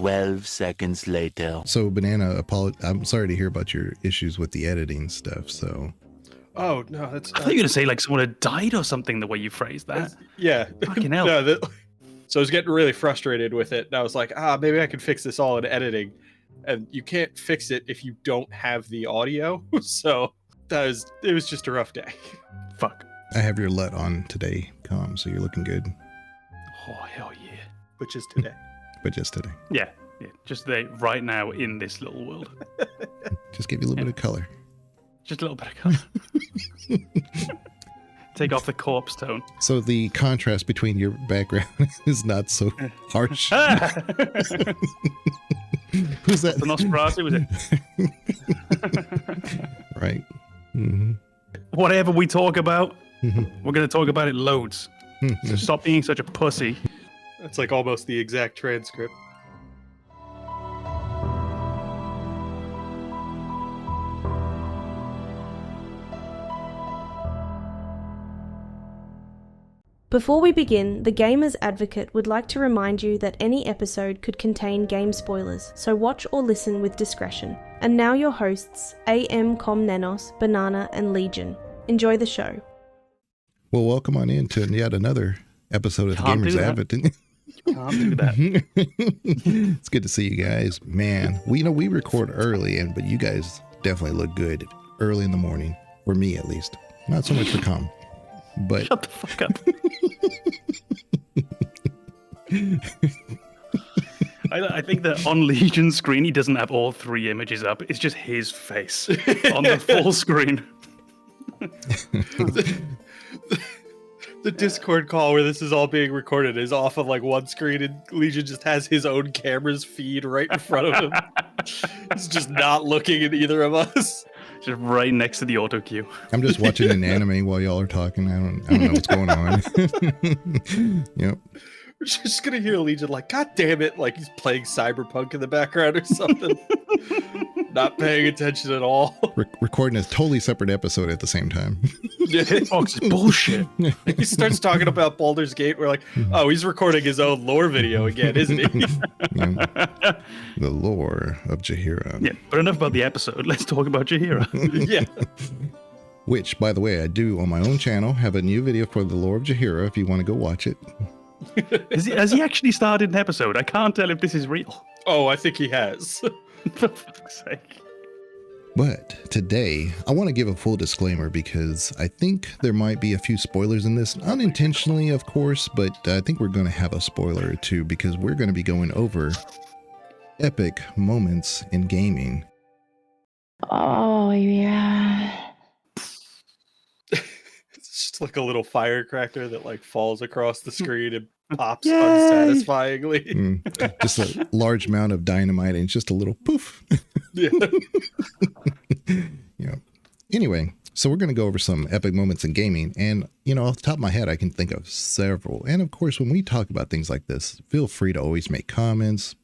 12 seconds later. So, Banana, I'm sorry to hear about your issues with the editing stuff. So, oh no, that's. I thought you were gonna say like someone had died or something. The way you phrased that. Yeah. Fucking hell. No, so I was getting really frustrated with it, and I was like, maybe I could fix this all in editing, and you can't fix it if you don't have the audio. So it was just a rough day. Fuck. I have your LUT on today, so you're looking good. Oh hell yeah. But just today. But just today. Yeah. Just today, right now in this little world. Just give you a little bit of color. Just a little bit of color. Take off the corpse tone. So the contrast between your background is not so harsh. Who's that? The Nosferatu, was it? Right. Mm-hmm. Whatever we talk about, Mm-hmm. we're going to talk about it loads. So stop being such a pussy. That's like almost the exact transcript. Before we begin, the Gamers Advocate would like to remind you that any episode could contain game spoilers, so watch or listen with discretion. And now your hosts, AM Comnenos, Banana, and Legion. Enjoy the show. Well, welcome on in to yet another episode of the Can't Gamers do that. Advocate. Can't do that. It's good to see you guys. Man, we record early, but you guys definitely look good early in the morning. For me, at least. Not so much for Com. But Shut the fuck up. I think that on Legion's screen, he doesn't have all three images up. It's just his face on the full screen. The Discord call where this is all being recorded is off of like one screen, and Legion just has his own camera's feed right in front of him. He's just not looking at either of us. Just right next to the auto cue. I'm just watching an anime while y'all are talking. I don't know what's going on. Yep. We're just gonna hear Legion like, God damn it, like he's playing Cyberpunk in the background or something. Not paying attention at all. Recording a totally separate episode at the same time. Yeah. Hitbox is bullshit. He starts talking about Baldur's Gate. We're like, oh, he's recording his own lore video again, isn't he? The lore of Jaheira. Yeah, but enough about the episode. Let's talk about Jaheira. Yeah. Which, by the way, I do on my own channel have a new video for the lore of Jaheira if you want to go watch it. Has he actually started an episode? I can't tell if this is real. Oh, I think he has. For fuck's sake. But today, I want to give a full disclaimer because I think there might be a few spoilers in this. Unintentionally, of course, but I think we're going to have a spoiler or two because we're going to be going over epic moments in gaming. Oh, yeah. It's just like a little firecracker that like falls across the screen and pops Yay! unsatisfyingly. Just a large amount of dynamite and just a little poof. Yeah. Yeah. Anyway, so we're going to go over some epic moments in gaming. And, off the top of my head, I can think of several. And of course, when we talk about things like this, feel free to always make comments,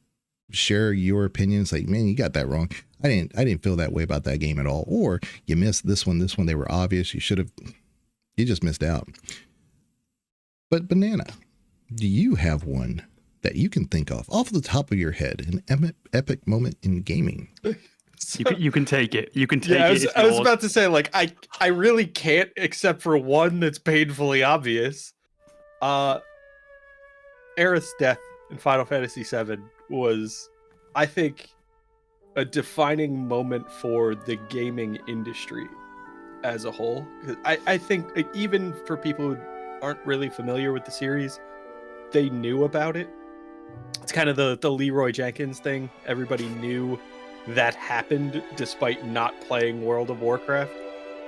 share your opinions. Like, man, you got that wrong. I didn't feel that way about that game at all. Or you missed this one. They were obvious. You just missed out. But Banana, do you have one that you can think of off the top of your head, an epic moment in gaming? So, You can take it. You can take yeah, it. I was about to say, like, I really can't except for one that's painfully obvious. Aerith's death in Final Fantasy VII was, I think, a defining moment for the gaming industry as a whole. I think like, even for people who aren't really familiar with the series, they knew about it. It's kind of the Leroy Jenkins thing. Everybody knew that happened despite not playing World of Warcraft.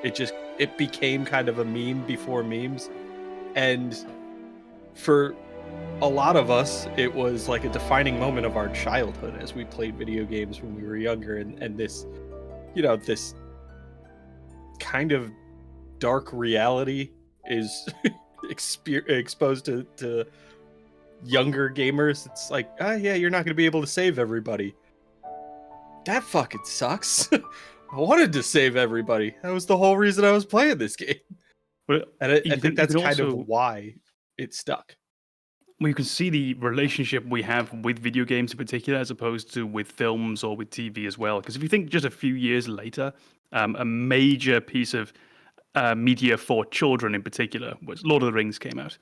It became kind of a meme before memes. And for a lot of us, it was like a defining moment of our childhood as we played video games when we were younger. And this, this kind of dark reality is exposed to younger gamers. It's like, yeah, you're not going to be able to save everybody. That fucking sucks. I wanted to save everybody. That was the whole reason I was playing this game. But And I think that's kind of why it stuck. you can see the relationship we have with video games in particular, as opposed to with films or with TV as well. Because if you think just a few years later, a major piece of media for children in particular was Lord of the Rings came out.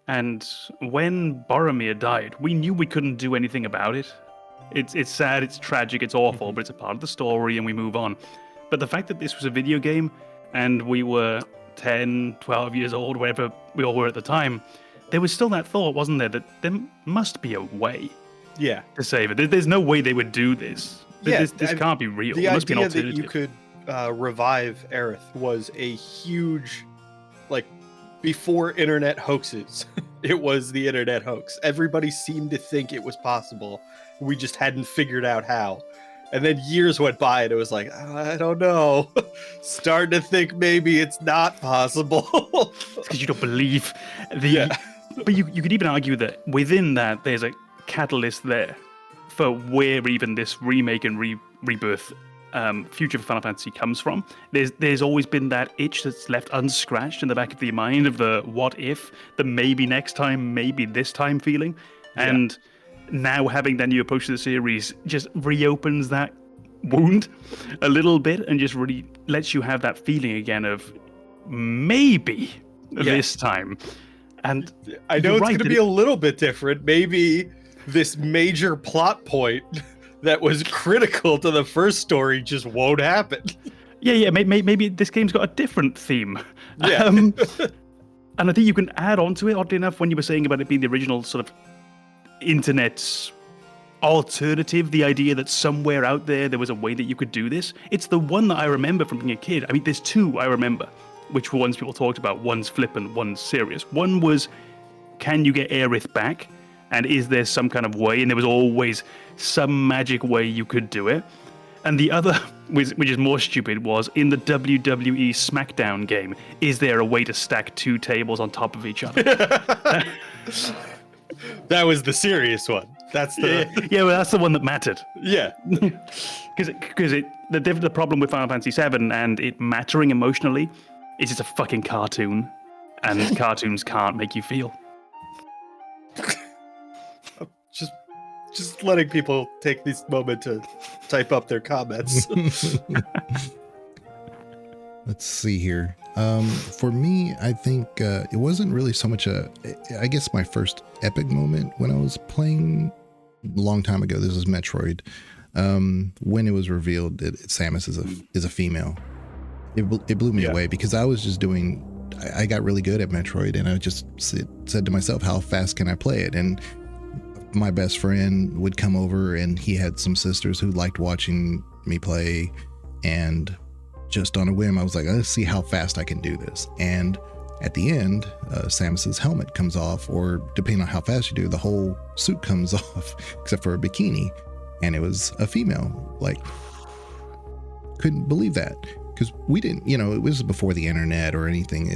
And when Boromir died, we knew we couldn't do anything about it. It's sad, it's tragic, it's awful, but it's a part of the story and we move on. But the fact that this was a video game and we were 10, 12 years old, wherever we all were at the time, there was still that thought, wasn't there, that there must be a way to save it. There's no way they would do this. This can't be real. The there must be an idea alternative. that you could revive Aerith was a huge, like, before internet hoaxes. It was the internet hoax. Everybody seemed to think it was possible. We just hadn't figured out how. And then years went by and it was like, I don't know. Starting to think maybe it's not possible. It's because you don't believe But you could even argue that within that there's a catalyst there for where even this remake and rebirth future of Final Fantasy comes from. There's always been that itch that's left unscratched in the back of the mind of the what if, the maybe next time, maybe this time feeling. And now having that new approach to the series just reopens that wound a little bit and just really lets you have that feeling again of maybe this time. And I know it's going to be a little bit different. Maybe this major plot point that was critical to the first story just won't happen. Maybe this game's got a different theme. And I think you can add on to it, oddly enough, when you were saying about it being the original sort of internet's alternative, the idea that somewhere out there was a way that you could do this. It's the one that I remember from being a kid. I mean, there's two I remember, which ones people talked about. One's flippant, one's serious. One was, can you get Aerith back? And is there some kind of way? And there was always some magic way you could do it. And the other, which is more stupid, was in the WWE SmackDown game, is there a way to stack two tables on top of each other? That was the serious one. That's the well, that's the one that mattered. Yeah, because the problem with Final Fantasy VII and it mattering emotionally is it's a fucking cartoon, and cartoons can't make you feel. just letting people take this moment to type up their comments. Let's see here. For me, I think it wasn't really so much I guess my first epic moment when I was playing a long time ago. This was Metroid. When it was revealed that Samus is a female, it blew me away because I was just I got really good at Metroid, and I just said to myself, how fast can I play it? And my best friend would come over, and he had some sisters who liked watching me play, and just on a whim, I was like, let's see how fast I can do this. And at the end, Samus's helmet comes off, or depending on how fast you do, the whole suit comes off, except for a bikini. And it was a female. Like, couldn't believe that. Because we didn't, it was before the internet or anything.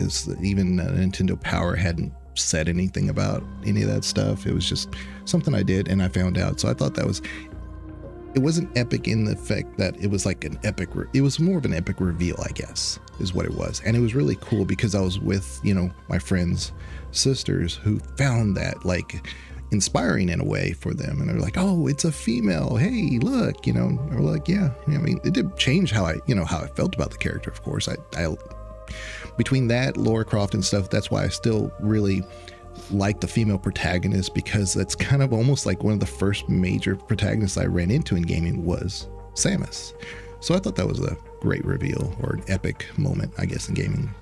Even Nintendo Power hadn't said anything about any of that stuff. It was just something I did and I found out. So I thought it wasn't epic in the fact that it was like it was more of an epic reveal, I guess, is what it was. And it was really cool because I was with, my friends' sisters who found that like inspiring in a way for them. And they're like, oh, it's a female. Hey, look, and we're like, yeah. I mean, it did change how I felt about the character, of course. I between that, Lara Croft and stuff, that's why I still really like the female protagonist, because that's kind of almost like one of the first major protagonists I ran into in gaming was Samus. So I thought that was a great reveal, or an epic moment, I guess, in gaming.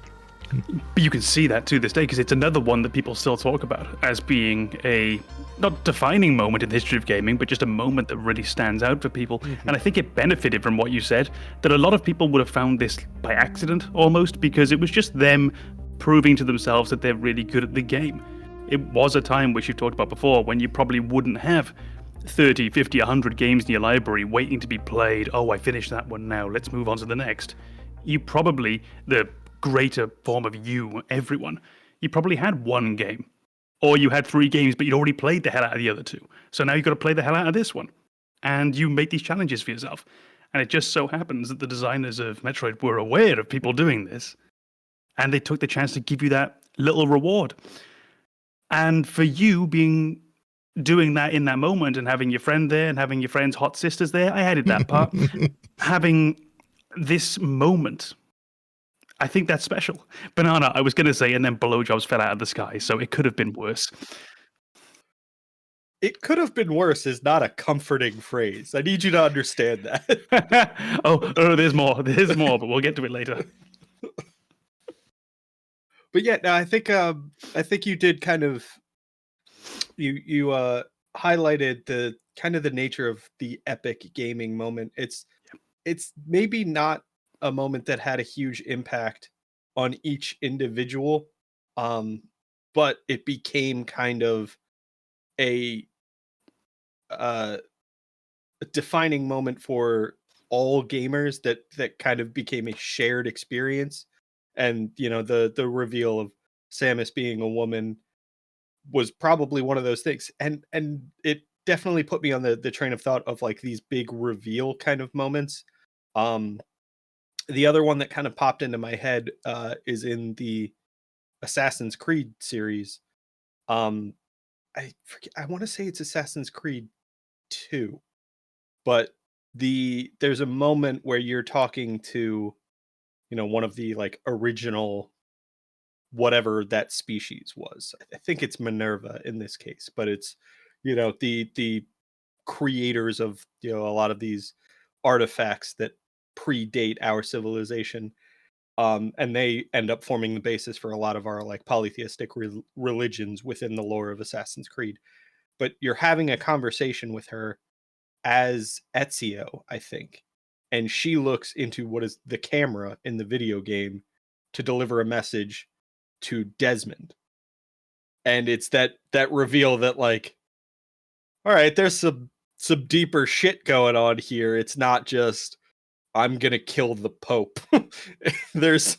But you can see that to this day, because it's another one that people still talk about as being a not defining moment in the history of gaming, but just a moment that really stands out for people. Mm-hmm. And I think it benefited from what you said, that a lot of people would have found this by accident almost, because it was just them proving to themselves that they're really good at the game. It was a time, which you've talked about before, when you probably wouldn't have 30, 50, 100 games in your library waiting to be played. Oh, I finished that one now, let's move on to the next. You probably, the greater form of everyone, you probably had one game. Or you had 3 games, but you'd already played the hell out of the other 2. So now you've got to play the hell out of this one. And you make these challenges for yourself. And it just so happens that the designers of Metroid were aware of people doing this. And they took the chance to give you that little reward. And for you doing that in that moment and having your friend there and having your friend's hot sisters there, I added that part. Having this moment, I think that's special. Banana, I was going to say, and then blowjobs fell out of the sky, so it could have been worse. It could have been worse is not a comforting phrase. I need you to understand that. oh, there's more. There's more, but we'll get to it later. But yeah, no, I think you did kind of you highlighted the kind of the nature of the epic gaming moment. It's maybe not a moment that had a huge impact on each individual, but it became kind of a defining moment for all gamers that kind of became a shared experience. And the reveal of Samus being a woman was probably one of those things, and it definitely put me on the train of thought of like these big reveal kind of moments. The other one that kind of popped into my head is in the Assassin's Creed series. I forget, I want to say it's Assassin's Creed 2, but there's a moment where you're talking to one of the like original whatever that species was. I think it's Minerva in this case, but it's the creators of a lot of these artifacts that predate our civilization, and they end up forming the basis for a lot of our like polytheistic religions within the lore of Assassin's Creed. But you're having a conversation with her as Ezio, I think, and she looks into what is the camera in the video game to deliver a message to Desmond. And it's that reveal that like, all right, there's some deeper shit going on here. It's not just I'm gonna kill the Pope. there's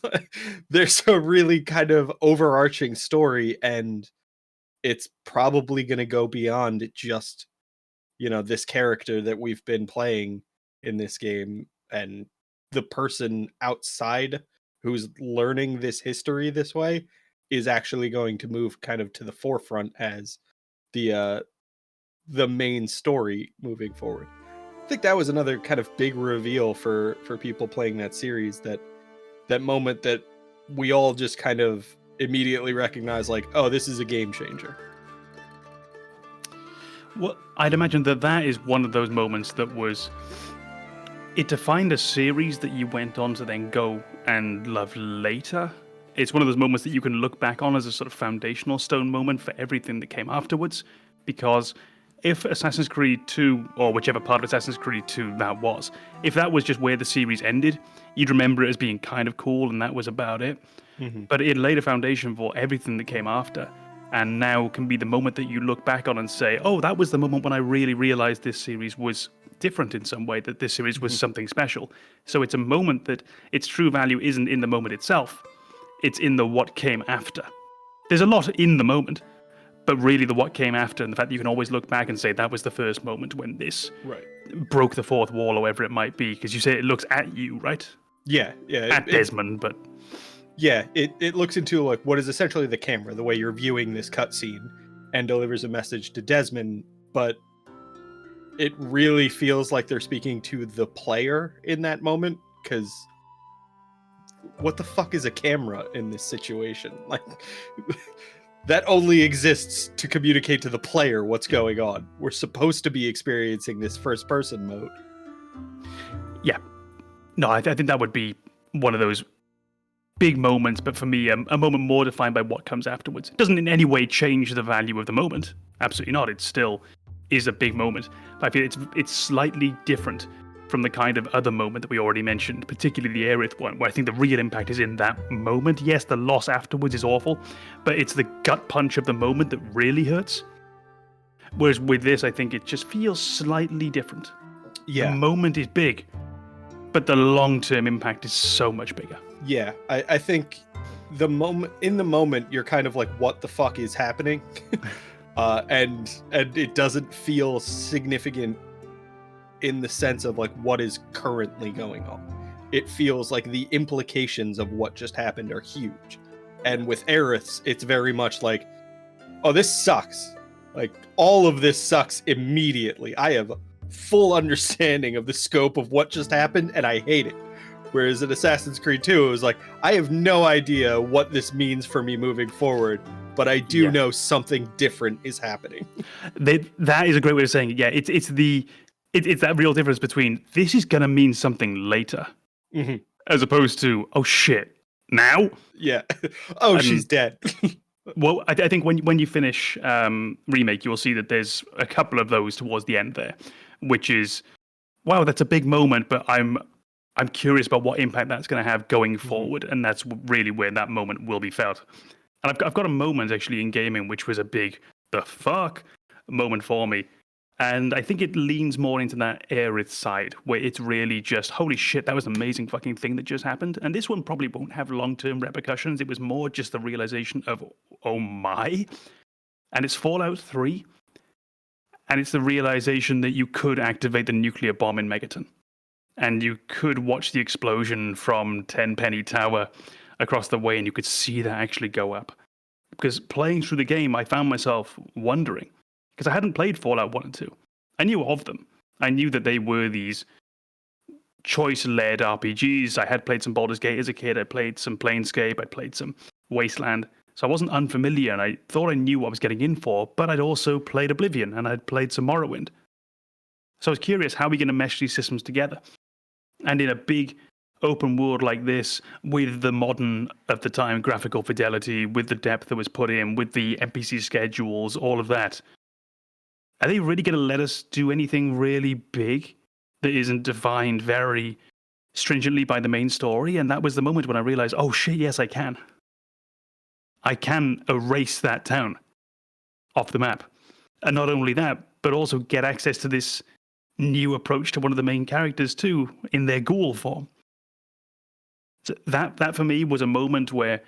a really kind of overarching story, and it's probably gonna go beyond just this character that we've been playing in this game, and the person outside who's learning this history this way is actually going to move kind of to the forefront as the main story moving forward. I think that was another kind of big reveal for people playing that series, that moment that we all just kind of immediately recognize, like, oh, this is a game changer. Well, I'd imagine that is one of those moments that was it defined a series that you went on to then go and love later. It's one of those moments that you can look back on as a sort of foundational stone moment for everything that came afterwards. Because if Assassin's Creed 2, or whichever part of Assassin's Creed 2 that was, if that was just where the series ended, you'd remember it as being kind of cool and that was about it. Mm-hmm. But it laid a foundation for everything that came after. And now can be the moment that you look back on and say, oh, that was the moment when I really realized this series was different in some way, that this series was something special. So it's a moment that its true value isn't in the moment itself. It's in the what came after. There's a lot in the moment, but really the what came after, and the fact that you can always look back and say that was the first moment when this broke the fourth wall or whatever it might be, because you say it looks at you, right? Yeah. At Desmond, but... Yeah, it looks into like what is essentially the camera, the way you're viewing this cutscene, and delivers a message to Desmond, but it really feels like they're speaking to the player in that moment, because what the fuck is a camera in this situation? Like, that only exists to communicate to the player what's going on. We're supposed to be experiencing this first person mode. Yeah. No, I think that would be one of those big moments, but for me, a moment more defined by what comes afterwards. It doesn't in any way change the value of the moment. Absolutely not. It still is a big moment. But I feel it's slightly different from the kind of other moment that we already mentioned, particularly the Aerith one, where I think the real impact is in that moment. Yes, the loss afterwards is awful, but it's the gut punch of the moment that really hurts. Whereas with this, I think it just feels slightly different. Yeah. The moment is big, but the long-term impact is so much bigger. Yeah, I think in the moment you're kind of like, what the fuck is happening? And it doesn't feel significant in the sense of like what is currently going on. It feels like the implications of what just happened are huge. And with Aerith's, it's very much like, oh, this sucks. Like, all of this sucks immediately. I have full understanding of the scope of what just happened, and I hate it. Whereas in Assassin's Creed 2, it was like, I have no idea what this means for me moving forward, but I do know something different is happening. That is a great way of saying it. Yeah, it's that real difference between this is going to mean something later, as opposed to, oh shit, now? Yeah. Oh, she's dead. Well, I think when you finish Remake, you will see that there's a couple of those towards the end there, which is, wow, that's a big moment, but I'm curious about what impact that's going to have going forward, and that's really where that moment will be felt. And I've got a moment actually in gaming which was a big the fuck moment for me, and I think it leans more into that Aerith side where it's really just holy shit, that was an amazing fucking thing that just happened. And this one probably won't have long-term repercussions. It was more just the realization of oh my, and it's Fallout 3, and it's the realization that you could activate the nuclear bomb in Megaton. And you could watch the explosion from Tenpenny Tower across the way, and you could see that actually go up. Because playing through the game, I found myself wondering, because I hadn't played Fallout 1 and 2. I knew of them. I knew that they were these choice-led RPGs. I had played some Baldur's Gate as a kid. I played some Planescape. I played some Wasteland. So I wasn't unfamiliar, and I thought I knew what I was getting in for, but I'd also played Oblivion, and I'd played some Morrowind. So I was curious, how are we going to mesh these systems together? And in a big open world like this, with the modern of the time graphical fidelity, with the depth that was put in, with the NPC schedules, all of that, are they really going to let us do anything really big that isn't defined very stringently by the main story? And that was the moment when I realized, oh shit, yes, I can. I can erase that town off the map. And not only that, but also get access to this new approach to one of the main characters too, in their ghoul form. So that for me was a moment where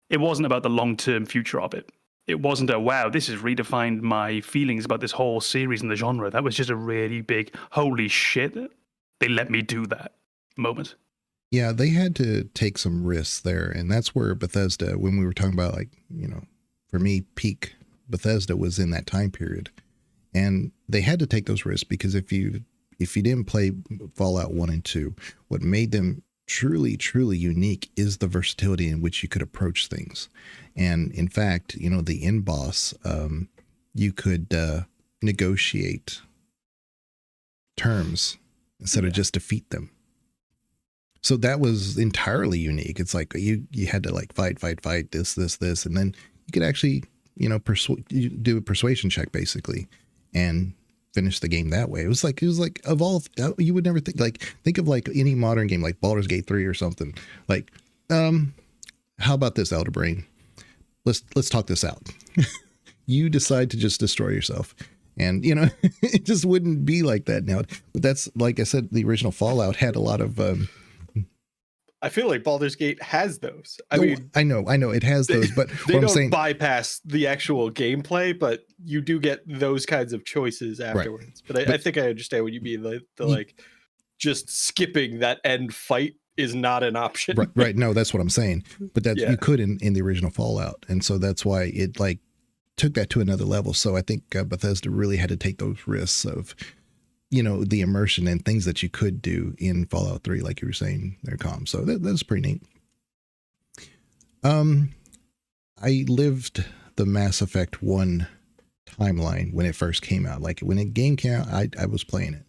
it wasn't about the long-term future of it. It wasn't a, wow, this has redefined my feelings about this whole series and the genre. That was just a really big, holy shit, they let me do that moment. Yeah, they had to take some risks there. And that's where Bethesda, when we were talking about, like, you know, for me, peak Bethesda was in that time period. And they had to take those risks because if you didn't play Fallout 1 and 2, what made them truly, truly unique is the versatility in which you could approach things. And in fact, you know, the end boss, you could negotiate terms instead of just defeat them. So that was entirely unique. It's like you had to like fight, this, and then you could actually, you know, do a persuasion check basically and finish the game that way. It was like of all, you would never think of like any modern game like Baldur's Gate 3 or something. Like, how about this, Elder Brain? Let's talk this out. You decide to just destroy yourself. And, you know, it just wouldn't be like that now. But that's, like I said, the original Fallout had a lot of... I feel like Baldur's Gate has those. I mean, I know it has those, but they what don't I'm saying, bypass the actual gameplay, but you do get those kinds of choices afterwards. Right. But I think I understand what you mean. Like just skipping that end fight is not an option. Right. No, that's what I'm saying. But that you could in the original Fallout, and so that's why it like took that to another level. So I think Bethesda really had to take those risks of, you know, the immersion and things that you could do in Fallout 3, like you were saying there, Com. So that's pretty neat. I lived the Mass Effect 1 timeline when it first came out. Like when the game came out, I was playing it.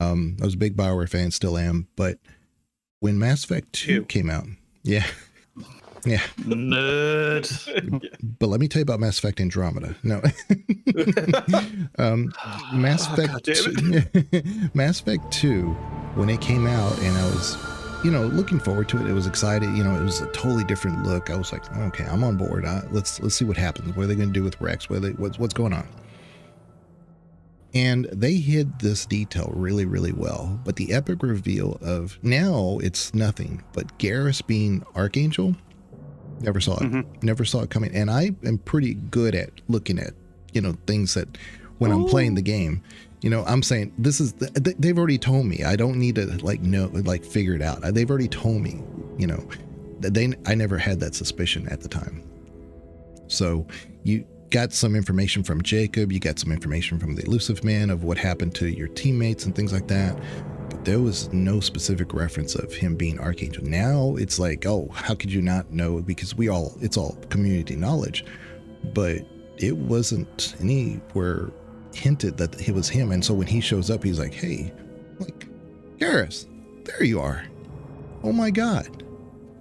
I was a big BioWare fan, still am. But when Mass Effect 2 came out, yeah. Nerd. But let me tell you about Mass Effect Andromeda. No. Mass Effect Mass Effect 2, when it came out and I was, you know, looking forward to it. It was excited. You know, it was a totally different look. I was like, okay, I'm on board. Let's see what happens. What are they going to do with Rex? What's going on? And they hid this detail really, really well. But the epic reveal of now it's nothing but Garrus being Archangel. Never saw it. Never saw it coming. And I am pretty good at looking at, you know, things that when I'm playing the game, you know, I'm saying this is, they've already told me. I don't need to figure it out. They've already told me, you know, I never had that suspicion at the time. So got some information from Jacob, you got some information from the Elusive Man of what happened to your teammates and things like that. But there was no specific reference of him being Archangel. Now it's like, oh, how could you not know? Because it's all community knowledge. But it wasn't anywhere hinted that it was him. And so when he shows up, he's like, hey, like, Garrus, there you are. Oh my God.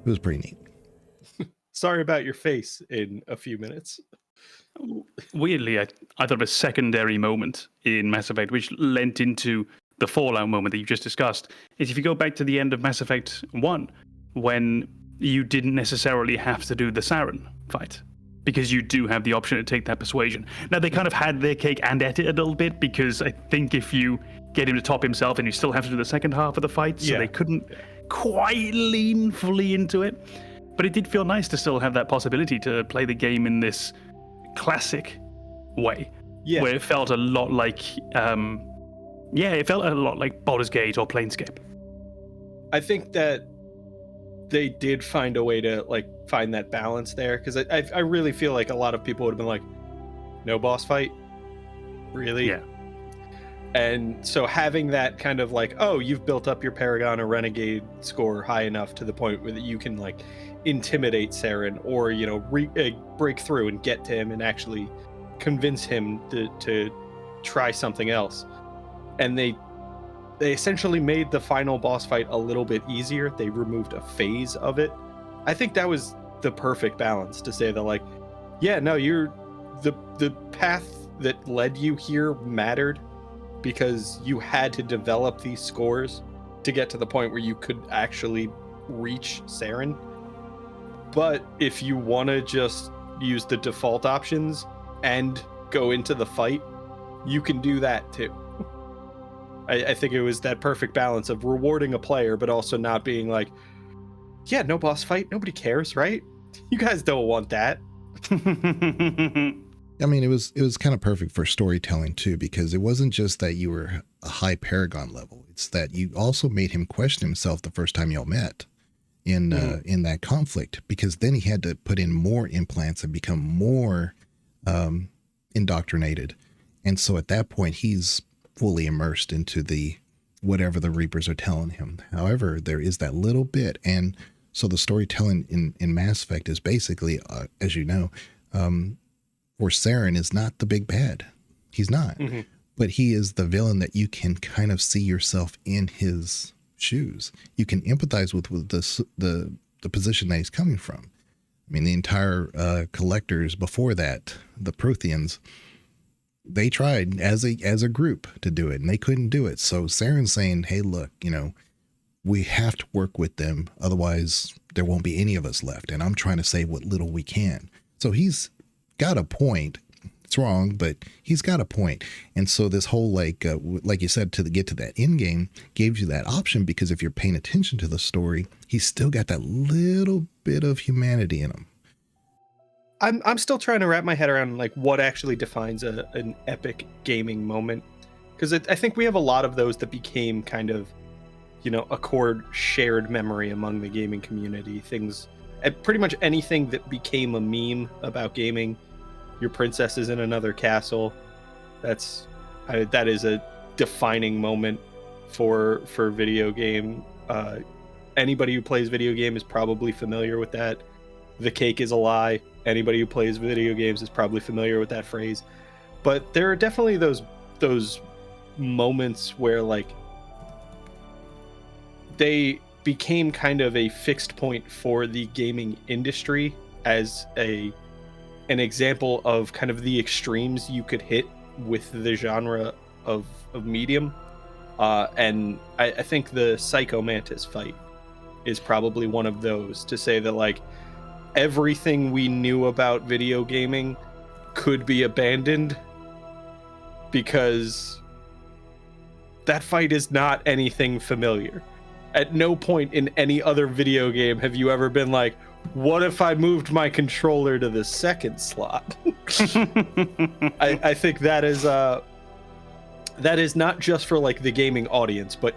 It was pretty neat. Sorry about your face in a few minutes. Weirdly, I thought of a secondary moment in Mass Effect, which lent into the Fallout moment that you just discussed, is if you go back to the end of Mass Effect 1, when you didn't necessarily have to do the Saren fight, because you do have the option to take that persuasion. Now, they kind of had their cake and ate it a little bit, because I think if you get him to top himself, and you still have to do the second half of the fight, so they couldn't quite lean fully into it. But it did feel nice to still have that possibility to play the game in this classic way, where it felt a lot like, it felt a lot like Baldur's Gate or Planescape. I think that they did find a way to like find that balance there, because I really feel like a lot of people would have been like, no boss fight, really? Yeah. And so having that kind of like, oh, you've built up your Paragon or Renegade score high enough to the point where you can like intimidate Saren, or break through and get to him and actually convince him to try something else. And they essentially made the final boss fight a little bit easier. They removed a phase of it. I think that was the perfect balance to say that, like, yeah, no, you're the path that led you here mattered, because you had to develop these scores to get to the point where you could actually reach Saren. But if you want to just use the default options and go into the fight, you can do that too. I think it was that perfect balance of rewarding a player, but also not being like, yeah, no boss fight, nobody cares, right? You guys don't want that. I mean, it was kind of perfect for storytelling too, because it wasn't just that you were a high Paragon level. It's that you also made him question himself the first time y'all met in that conflict, because then he had to put in more implants and become more indoctrinated. And so at that point, he's fully immersed into the whatever the Reapers are telling him. However, there is that little bit. And so the storytelling in Mass Effect is basically, as you know, for Saren is not the big bad. He's not. Mm-hmm. But he is the villain that you can kind of see yourself in his shoes. You can empathize with the position that he's coming from. I mean, the entire collectors before that, the Protheans, they tried as a group to do it, and they couldn't do it. So Saren's saying, hey, look, we have to work with them. Otherwise, there won't be any of us left. And I'm trying to save what little we can. So he's got a point. It's wrong, but he's got a point. And so this whole, like you said, to get to that end game gives you that option, because if you're paying attention to the story, he's still got that little bit of humanity in him. I'm still trying to wrap my head around like what actually defines an epic gaming moment, because I think we have a lot of those that became kind of, a core shared memory among the gaming community. Things, pretty much anything that became a meme about gaming. Your princess is in another castle. That is a defining moment for video game. Anybody who plays video game is probably familiar with that. The cake is a lie. Anybody who plays video games is probably familiar with that phrase. But there are definitely those moments where like they became kind of a fixed point for the gaming industry as an example of kind of the extremes you could hit with the genre of medium. And I think the Psycho Mantis fight is probably one of those, to say that like everything we knew about video gaming could be abandoned because that fight is not anything familiar. At no point in any other video game have you ever been like, what if I moved my controller to the second slot? I think that is not just for like the gaming audience, but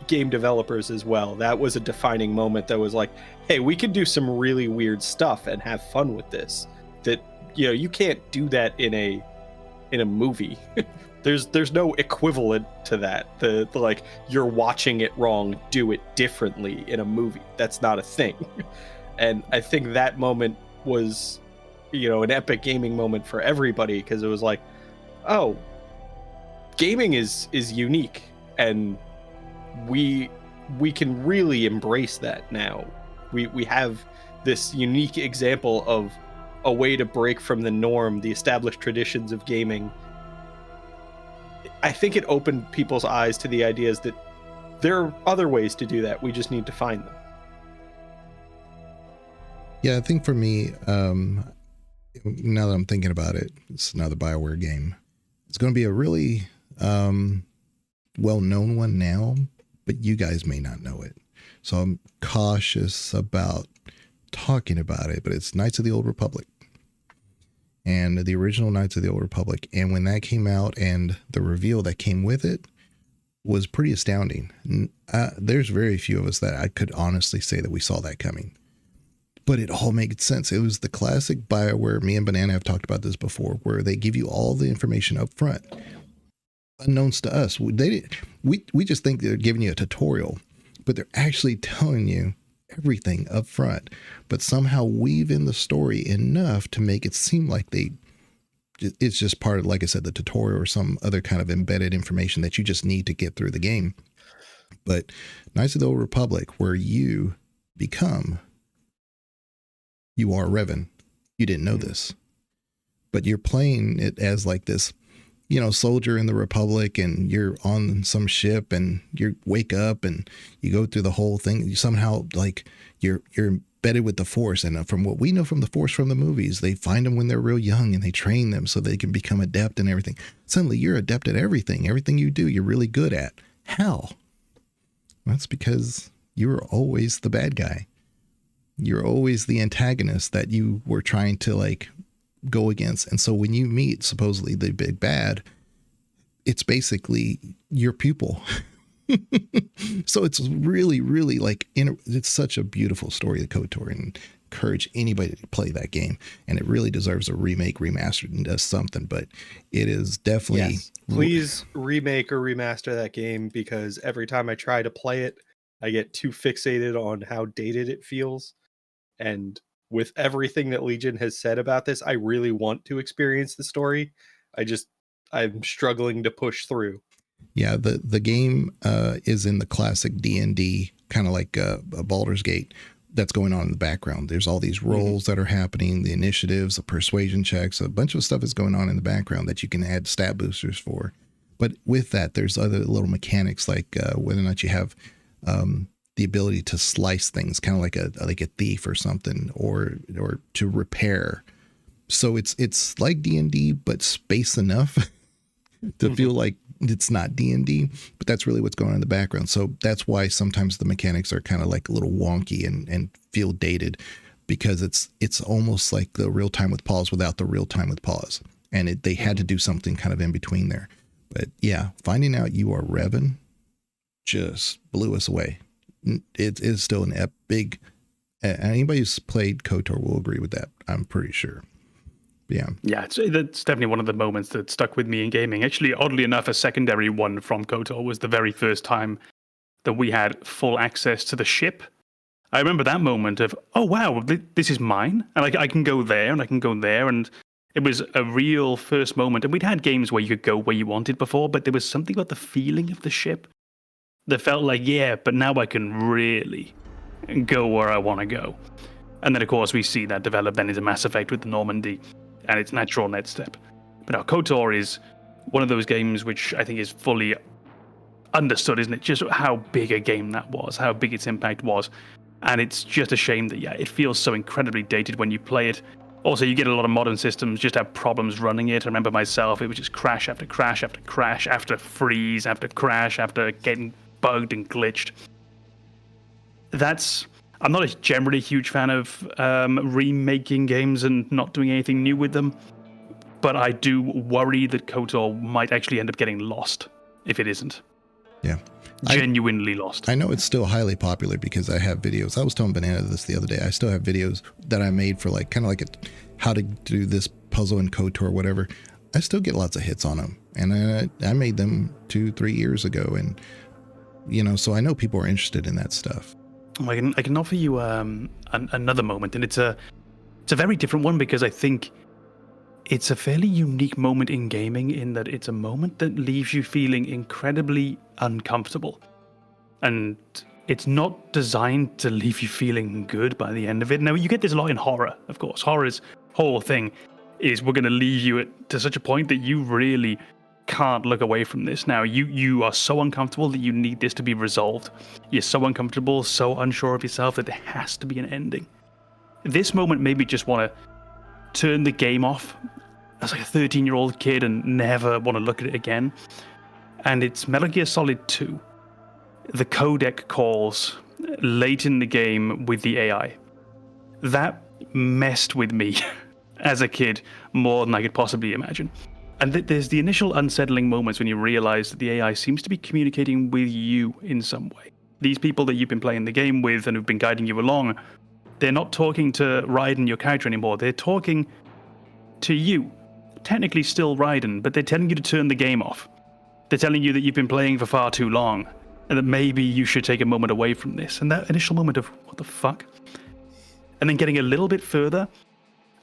game developers as well. That was a defining moment that was like, hey, we can do some really weird stuff and have fun with this that you can't do that in a movie. There's no equivalent to that. The like, you're watching it wrong, do it differently in a movie. That's not a thing. And I think that moment was, an epic gaming moment for everybody, because it was like, oh, gaming is unique, and we can really embrace that now. We have this unique example of a way to break from the norm, the established traditions of gaming. I think it opened people's eyes to the ideas that there are other ways to do that. We just need to find them. Yeah, I think for me, now that I'm thinking about it, it's another BioWare game. It's going to be a really well-known one now, but you guys may not know it. So I'm cautious about talking about it, but it's Knights of the Old Republic. And the original Knights of the Old Republic. And when that came out and the reveal that came with it was pretty astounding. There's very few of us that I could honestly say that we saw that coming. But it all made sense. It was the classic BioWare. Me and Banana have talked about this before, where they give you all the information up front, unknowns to us. We just think they're giving you a tutorial, but they're actually telling you everything up front, but somehow weave in the story enough to make it seem like it's just part of, like I said, the tutorial or some other kind of embedded information that you just need to get through the game. But Knights of the Old Republic, where you are Revan. You didn't know this, but you're playing it as like this, soldier in the Republic, and you're on some ship, and you wake up and you go through the whole thing. You somehow, like, you're embedded with the Force. And from what we know from the Force from the movies, they find them when they're real young and they train them so they can become adept and everything. Suddenly you're adept at everything. Everything you do, you're really good at. How? Well, that's because you were always the bad guy. You're always the antagonist that you were trying to, like, go against. And so when you meet supposedly the big bad, it's basically your pupil. So it's really, really like, it's such a beautiful story of KotOR, and encourage anybody to play that game. And it really deserves a remake, remastered, and does something, but it is definitely. Yes. Please remake or remaster that game, because every time I try to play it, I get too fixated on how dated it feels. And with everything that Legion has said about this, I really want to experience the story. I'm struggling to push through. Yeah, the game is in the classic D&D, kind of like a Baldur's Gate, that's going on in the background. There's all these roles that are happening, the initiatives, the persuasion checks, a bunch of stuff is going on in the background that you can add stat boosters for. But with that, there's other little mechanics, like whether or not you have the ability to slice things, kind of like a thief or something, or to repair. So it's like D&D, but space enough to feel like it's not D&D, but that's really what's going on in the background. So that's why sometimes the mechanics are kind of like a little wonky and feel dated, because it's almost like the real time with pause without the real time with pause. And they had to do something kind of in between there. But yeah, finding out you are Revan just blew us away. It is still an big. Anybody who's played KotOR will agree with that, I'm pretty sure. Yeah, that's definitely one of the moments that stuck with me in gaming. Actually, oddly enough, a secondary one from KotOR was the very first time that we had full access to the ship. I remember that moment of, oh wow, this is mine, and I can go there and I can go there, and it was a real first moment. And we'd had games where you could go where you wanted before, but there was something about the feeling of the ship that felt like, yeah, but now I can really go where I want to go. And then, of course, we see that develop then into Mass Effect with the Normandy and its natural next step. But now KotOR is one of those games which I think is fully understood, isn't it? Just how big a game that was, how big its impact was. And it's just a shame that, it feels so incredibly dated when you play it. Also, you get a lot of modern systems just have problems running it. I remember myself, it would just crash after crash after crash, after freeze, after crash, after getting bugged and glitched. I'm not a generally huge fan of remaking games and not doing anything new with them, but I do worry that KotOR might actually end up getting lost if it isn't. Yeah. Genuinely lost. I know it's still highly popular because I have videos. I was telling Banana this the other day. I still have videos that I made for kind of like how to do this puzzle and KotOR, whatever, I still get lots of hits on them. And I made them 2-3 years ago. And, so I know people are interested in that stuff. I can offer you another moment, and it's a very different one, because I think it's a fairly unique moment in gaming, in that it's a moment that leaves you feeling incredibly uncomfortable. And it's not designed to leave you feeling good by the end of it. Now, you get this a lot in horror, of course. Horror's whole thing is we're going to leave you to such a point that you really can't look away from this. Now, you are so uncomfortable that you need this to be resolved. You're so uncomfortable, so unsure of yourself that there has to be an ending. This moment made me just want to turn the game off as like a 13-year-old kid and never want to look at it again. And it's Metal Gear Solid 2. The codec calls late in the game with the AI. That messed with me as a kid more than I could possibly imagine. And there's the initial unsettling moments when you realize that the AI seems to be communicating with you in some way. These people that you've been playing the game with and who've been guiding you along, they're not talking to Raiden, your character, anymore. They're talking to you. Technically still Raiden, but they're telling you to turn the game off. They're telling you that you've been playing for far too long, and that maybe you should take a moment away from this. And that initial moment of, what the fuck? And then getting a little bit further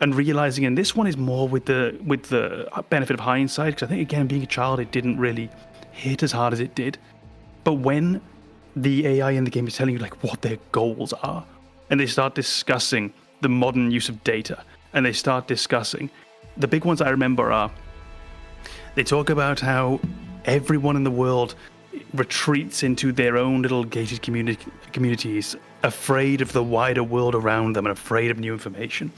and realizing, and this one is more with the benefit of hindsight, because I think, again, being a child, it didn't really hit as hard as it did. But when the AI in the game is telling you like what their goals are, and they start discussing the modern use of data, and they start discussing, the big ones I remember are, they talk about how everyone in the world retreats into their own little gated communities, afraid of the wider world around them and afraid of new information.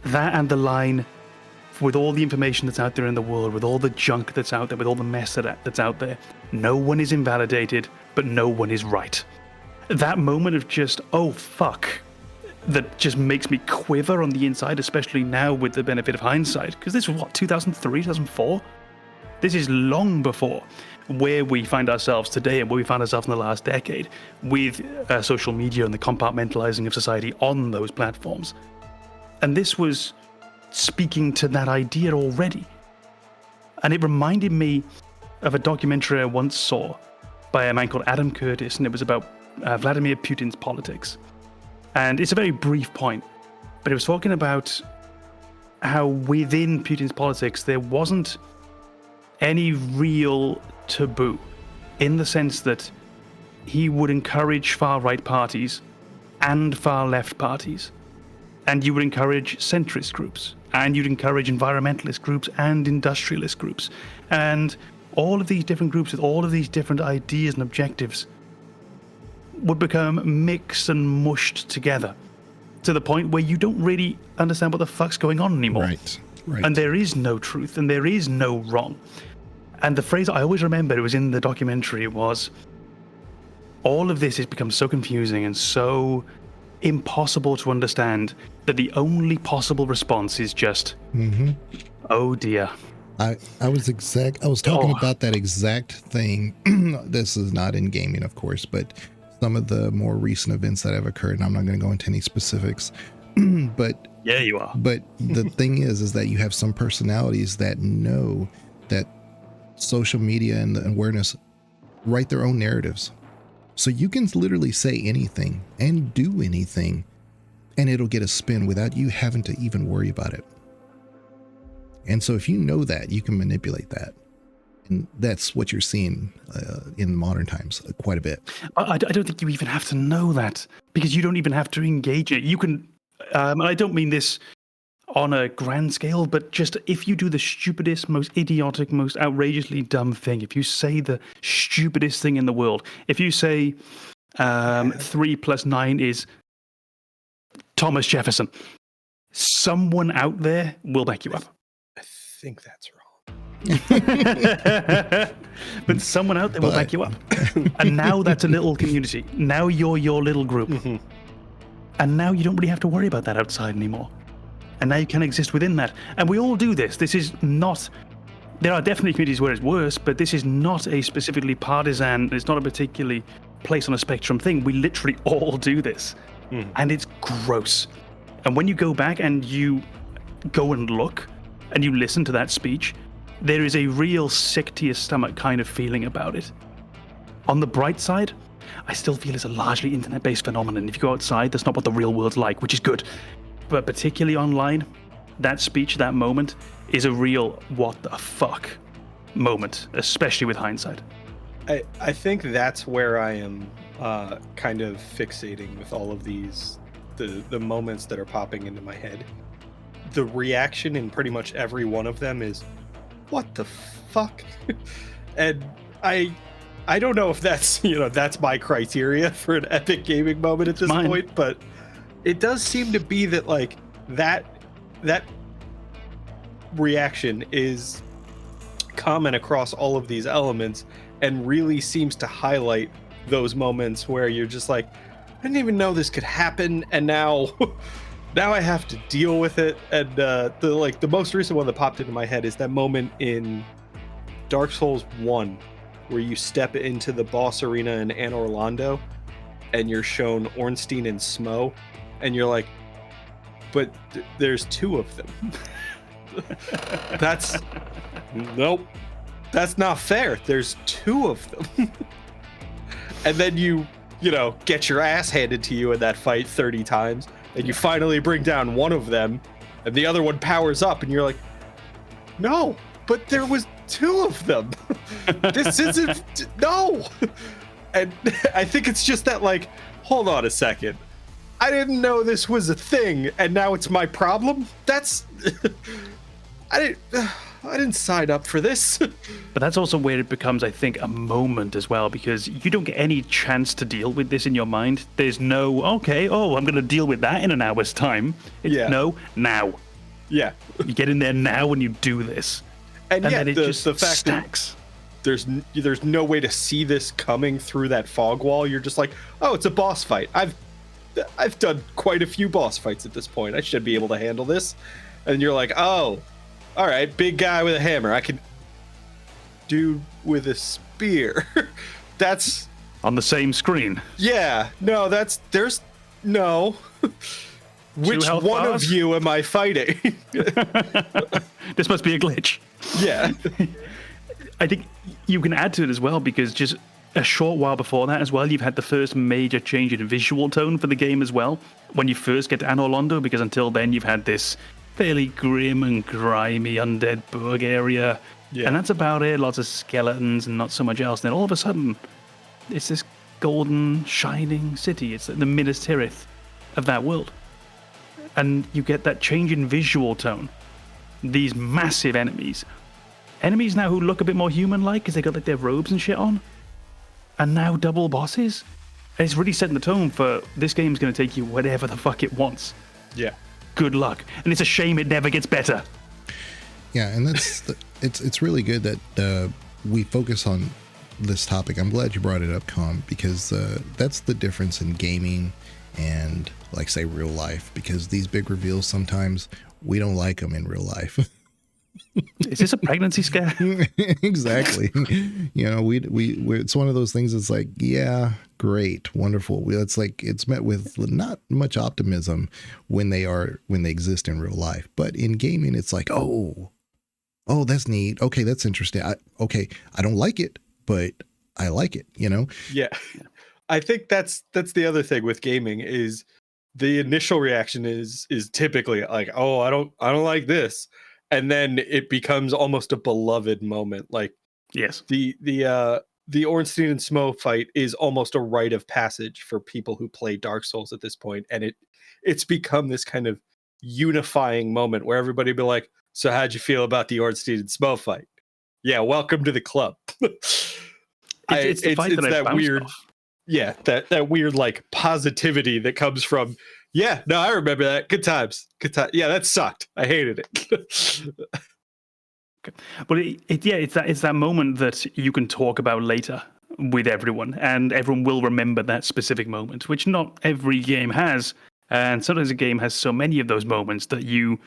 That and the line, with all the information that's out there in the world, with all the junk that's out there, with all the mess that's out there, no one is invalidated, but no one is right. That moment of just, oh fuck, that just makes me quiver on the inside, especially now with the benefit of hindsight, because this was what, 2003, 2004? This is long before where we find ourselves today and where we found ourselves in the last decade with social media and the compartmentalizing of society on those platforms. And this was speaking to that idea already. And it reminded me of a documentary I once saw by a man called Adam Curtis, and it was about Vladimir Putin's politics. And it's a very brief point, but it was talking about how within Putin's politics there wasn't any real taboo, in the sense that he would encourage far-right parties and far-left parties. And you would encourage centrist groups, and you'd encourage environmentalist groups and industrialist groups. And all of these different groups with all of these different ideas and objectives would become mixed and mushed together to the point where you don't really understand what the fuck's going on anymore. Right. And there is no truth and there is no wrong. And the phrase I always remember, it was in the documentary, was, all of this has become so confusing and so impossible to understand that the only possible response is just, oh dear. I was talking about that exact thing. This is not in gaming, of course, but some of the more recent events that have occurred, and I'm not going to go into any specifics, but yeah, you are. But the thing is that you have some personalities that know that social media and the awareness write their own narratives. So you can literally say anything and do anything, and it'll get a spin without you having to even worry about it. And so if you know that, you can manipulate that. And that's what you're seeing in modern times quite a bit. I don't think you even have to know that, because you don't even have to engage it. You can, and I don't mean this on a grand scale, but just if you do the stupidest, most idiotic, most outrageously dumb thing, if you say the stupidest thing in the world, if you say 3 + 9 is Thomas Jefferson, someone out there will back you up. I think that's wrong. But someone out there will back you up. And now that's a little community. Now you're your little group. And now you don't really have to worry about that outside anymore. And now you can exist within that. And we all do this. This is not... There are definitely communities where it's worse, but this is not a specifically partisan, it's not a particularly place on a spectrum thing. We literally all do this. And it's gross. And when you go back and you go and look and you listen to that speech, there is a real sick to your stomach kind of feeling about it. On the bright side, I still feel it's a largely internet-based phenomenon. If you go outside, that's not what the real world's like, which is good. But particularly online, that speech, that moment, is a real what the fuck moment, especially with hindsight. I think that's where I am kind of fixating with all of these, the moments that are popping into my head. The reaction in pretty much every one of them is, what the fuck? And I don't know if that's, that's my criteria for an epic gaming moment at this point, but it does seem to be that like that reaction is common across all of these elements and really seems to highlight those moments where you're just like, I didn't even know this could happen, and now I have to deal with it. And the most recent one that popped into my head is that moment in Dark Souls 1 where you step into the boss arena in Anne Orlando and you're shown Ornstein and Smo, and you're like, but there's two of them. Nope, that's not fair. There's two of them. And then you get your ass handed to you in that fight 30 times, and you finally bring down one of them, and the other one powers up, and you're like, no, but there was two of them. This isn't, no. And I think it's just that, like, hold on a second. I didn't know this was a thing, and now it's my problem? That's... I didn't sign up for this. But that's also where it becomes, I think, a moment as well, because you don't get any chance to deal with this in your mind. There's no, I'm going to deal with that in an hour's time. No, now. Yeah. You get in there now and you do this. And yeah, then it just the fact stacks. That there's no way to see this coming through that fog wall. You're just like, oh, it's a boss fight. I've done quite a few boss fights at this point. I should be able to handle this. And you're like, oh, all right, big guy with a hammer. I can dude with a spear. That's on the same screen. Yeah. No, there's no. Which one bars? of you am I fighting? This must be a glitch. Yeah. I think you can add to it as well, because just a short while before that as well, you've had the first major change in visual tone for the game as well, when you first get to Anne Orlando, because until then you've had this fairly grim and grimy undead burg area, and that's about it. Lots of skeletons and not so much else. And then all of a sudden, it's this golden, shining city. It's like the Minas Tirith of that world. And you get that change in visual tone. These massive enemies now who look a bit more human-like because they got like their robes and shit on, and now double bosses. And it's really setting the tone for this game's going to take you whatever the fuck it wants. Yeah. Good luck. And it's a shame it never gets better. Yeah, and that's it's really good that we focus on this topic. I'm glad you brought it up, Com, because that's the difference in gaming and, like, say, real life, because these big reveals, sometimes we don't like them in real life. Is this a pregnancy scare? Exactly. It's one of those things that's like, yeah, great, wonderful. It's met with not much optimism when they exist in real life. But in gaming, it's like, oh, that's neat. Okay, that's interesting. I don't like it, but I like it, Yeah. I think that's the other thing with gaming is the initial reaction is typically like, oh, I don't like this. And then it becomes almost a beloved moment. Like, yes, the Ornstein and Smo fight is almost a rite of passage for people who play Dark Souls at this point, and it's become this kind of unifying moment where everybody be like, "So how'd you feel about the Ornstein and Smo fight?" Yeah, welcome to the club. It's that weird, off. Yeah, that weird like positivity that comes from. Yeah, no, I remember that. Good times. Yeah, that sucked. I hated it. But it's that moment that you can talk about later with everyone, and everyone will remember that specific moment, which not every game has. And sometimes a game has so many of those moments that you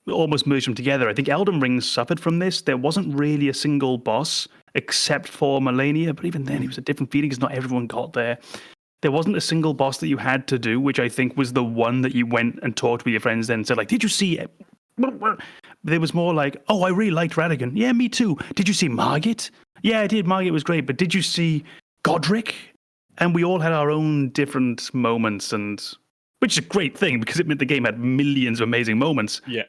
almost merge them together. I think Elden Ring suffered from this. There wasn't really a single boss except for Melania, but even then it was a different feeling because not everyone got there. There wasn't a single boss that you had to do, which I think was the one that you went and talked with your friends then and said, like, did you see There was more like, oh, I really liked Radigan. Yeah, me too. Did you see Margit? Yeah, I did. Margit was great. But did you see Godric? And we all had our own different moments, and which is a great thing because it meant the game had millions of amazing moments. Yeah.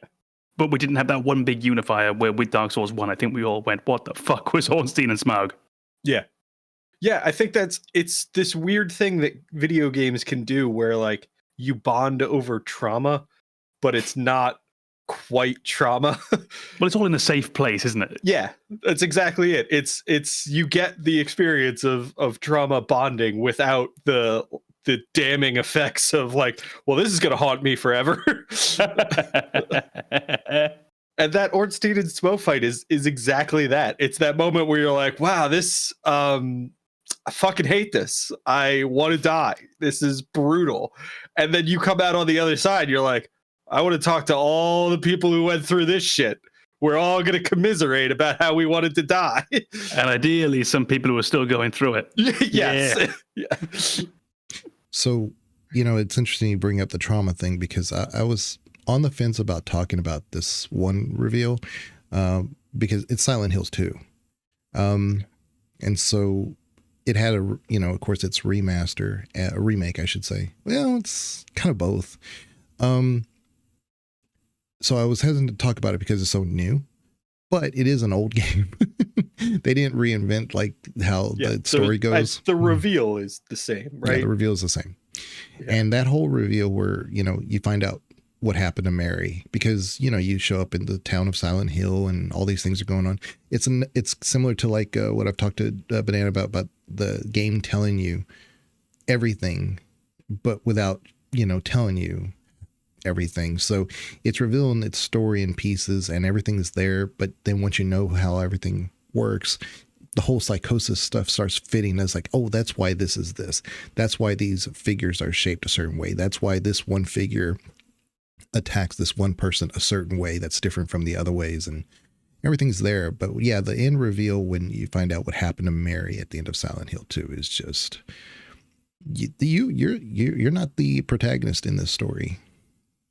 But we didn't have that one big unifier where with Dark Souls 1, I think we all went, what the fuck was Ornstein and Smaug? Yeah. Yeah, I think it's this weird thing that video games can do where like you bond over trauma, but it's not quite trauma. Well, it's all in a safe place, isn't it? Yeah, that's exactly it. It's you get the experience of trauma bonding without the damning effects of like, well, this is gonna haunt me forever. And that Ornstein and Smough fight is exactly that. It's that moment where you're like, wow, this I fucking hate this. I want to die. This is brutal. And then you come out on the other side, you're like, I want to talk to all the people who went through this shit. We're all going to commiserate about how we wanted to die. And ideally, some people who are still going through it. Yes. Yeah. So, it's interesting you bring up the trauma thing because I was on the fence about talking about this one reveal because it's Silent Hills 2. And so it had of course it's a remake, I should say. Well, it's kind of both. So I was hesitant to talk about it because it's so new, but it is an old game. They didn't reinvent like how the story goes. The reveal is the same, right? Yeah, the reveal is the same. Yeah. And that whole reveal where, you find out what happened to Mary because, you show up in the town of Silent Hill and all these things are going on. It's similar to like what I've talked to Banana about the game telling you everything, but without, telling you everything. So it's revealing its story in pieces and everything's there. But then once you know how everything works, the whole psychosis stuff starts fitting as like, oh, that's why this is this. That's why these figures are shaped a certain way. That's why this one figure attacks this one person a certain way that's different from the other ways. And everything's there. But yeah, the end reveal when you find out what happened to Mary at the end of Silent Hill 2 is just you're not the protagonist in this story.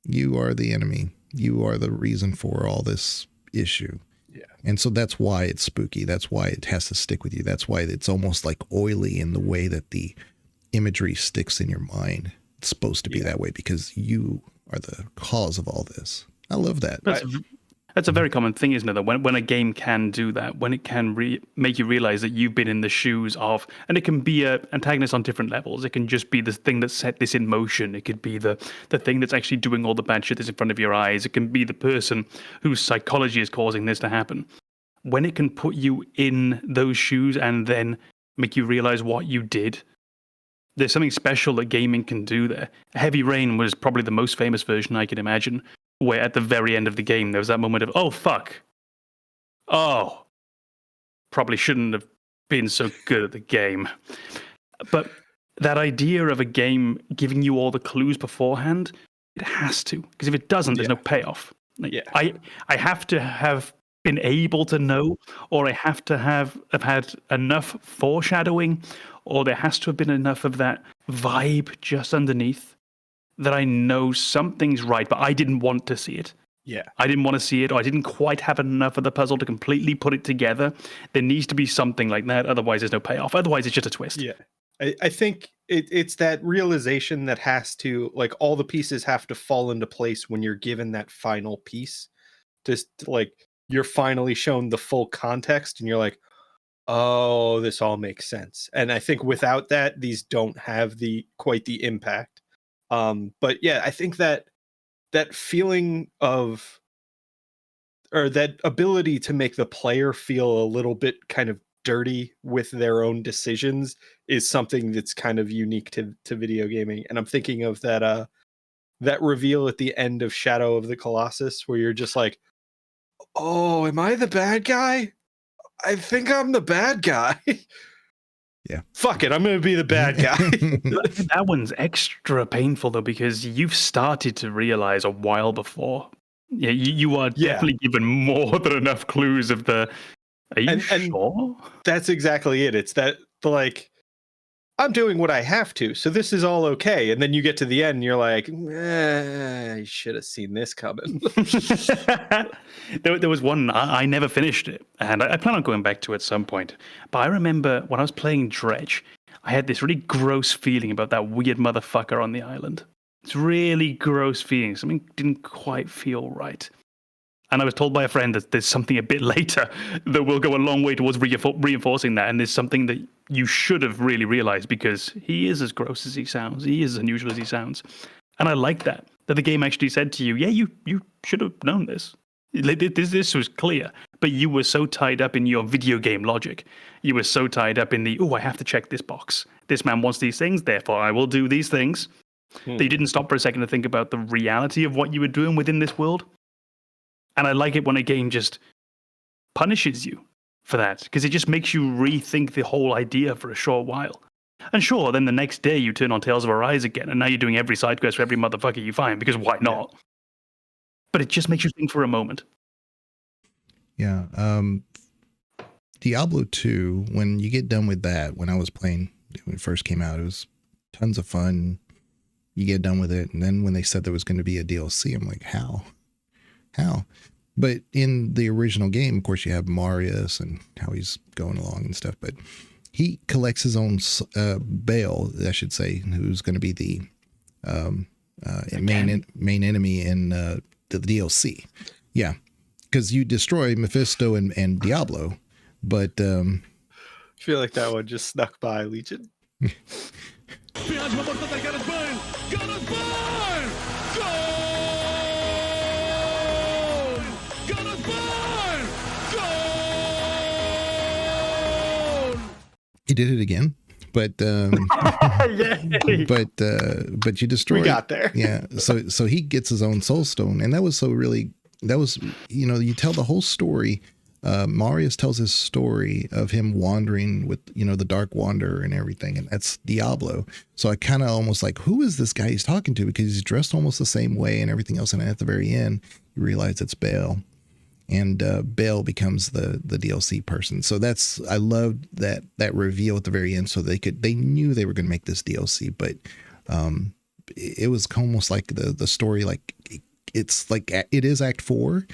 You are the enemy. You are the reason for all this issue. Yeah. And so that's why it's spooky. That's why it has to stick with you. That's why it's almost like oily in the way that the imagery sticks in your mind. It's supposed to be that way because you are the cause of all this. I love that. That's a very common thing, isn't it? That when a game can do that, when it can make you realize that you've been in the shoes of, and it can be an antagonist on different levels. It can just be the thing that set this in motion. It could be the thing that's actually doing all the bad shit that's in front of your eyes. It can be the person whose psychology is causing this to happen. When it can put you in those shoes and then make you realize what you did, there's something special that gaming can do there. Heavy Rain was probably the most famous version I can imagine, where at the very end of the game, there was that moment of, oh, fuck. Oh, probably shouldn't have been so good at the game. But that idea of a game giving you all the clues beforehand, it has to. Because if it doesn't, there's no payoff. Like, I have to have been able to know, or I have to have had enough foreshadowing, or there has to have been enough of that vibe just underneath that I know something's right, but I didn't want to see it. Yeah. I didn't want to see it, or I didn't quite have enough of the puzzle to completely put it together. There needs to be something like that. Otherwise, there's no payoff. Otherwise, it's just a twist. Yeah. I think it's that realization that has to, like, all the pieces have to fall into place when you're given that final piece. Just like you're finally shown the full context and you're like, oh, this all makes sense. And I think without that, these don't have quite the impact. But yeah, I think that feeling of, or that ability to make the player feel a little bit kind of dirty with their own decisions is something that's kind of unique to video gaming. And I'm thinking of that reveal at the end of Shadow of the Colossus where you're just like, oh, am I the bad guy? I think I'm the bad guy. Yeah. Fuck it, I'm going to be the bad guy. That one's extra painful, though, because you've started to realize a while before. Yeah, you are definitely given more than enough clues of the... Are you sure? That's exactly it. It's that, like, I'm doing what I have to, so this is all okay. And then you get to the end and you're like, I should have seen this coming. There was one, I never finished it, and I plan on going back to it at some point. But I remember when I was playing Dredge, I had this really gross feeling about that weird motherfucker on the island. It's really gross feeling. Something didn't quite feel right. And I was told by a friend that there's something a bit later that will go a long way towards reinforcing that. And there's something that you should have really realized, because he is as gross as he sounds. He is as unusual as he sounds. And I like that the game actually said to you, yeah, you should have known this. This was clear. But you were so tied up in your video game logic. You were so tied up in the, I have to check this box. This man wants these things, therefore I will do these things. That you didn't stop for a second to think about the reality of what you were doing within this world. And I like it when a game just punishes you for that, because it just makes you rethink the whole idea for a short while. And sure, then the next day you turn on Tales of Arise again, and now you're doing every side quest for every motherfucker you find, because why not? But it just makes you think for a moment. Yeah. Diablo 2, when you get done with that, when I was playing, when it first came out, it was tons of fun. You get done with it, and then when they said there was going to be a DLC, I'm like, how? But in the original game, of course, you have Marius and how he's going along and stuff, but he collects his own Baal, I should say, who's going to be the main enemy in the DLC. Yeah, because you destroy Mephisto and Diablo, but I feel like that one just snuck by, Legion. He did it again, but but you destroyed. We got there. Yeah, so he gets his own soul stone, and that was you tell the whole story. Marius tells his story of him wandering with the Dark Wanderer and everything, and that's Diablo. So I kind of almost like, who is this guy he's talking to, because he's dressed almost the same way and everything else, and at the very end you realize it's Baal. And Baal becomes the DLC person. So I loved that reveal at the very end. So they knew they were going to make this DLC, but it was almost like the story, like it's like it is Act 4,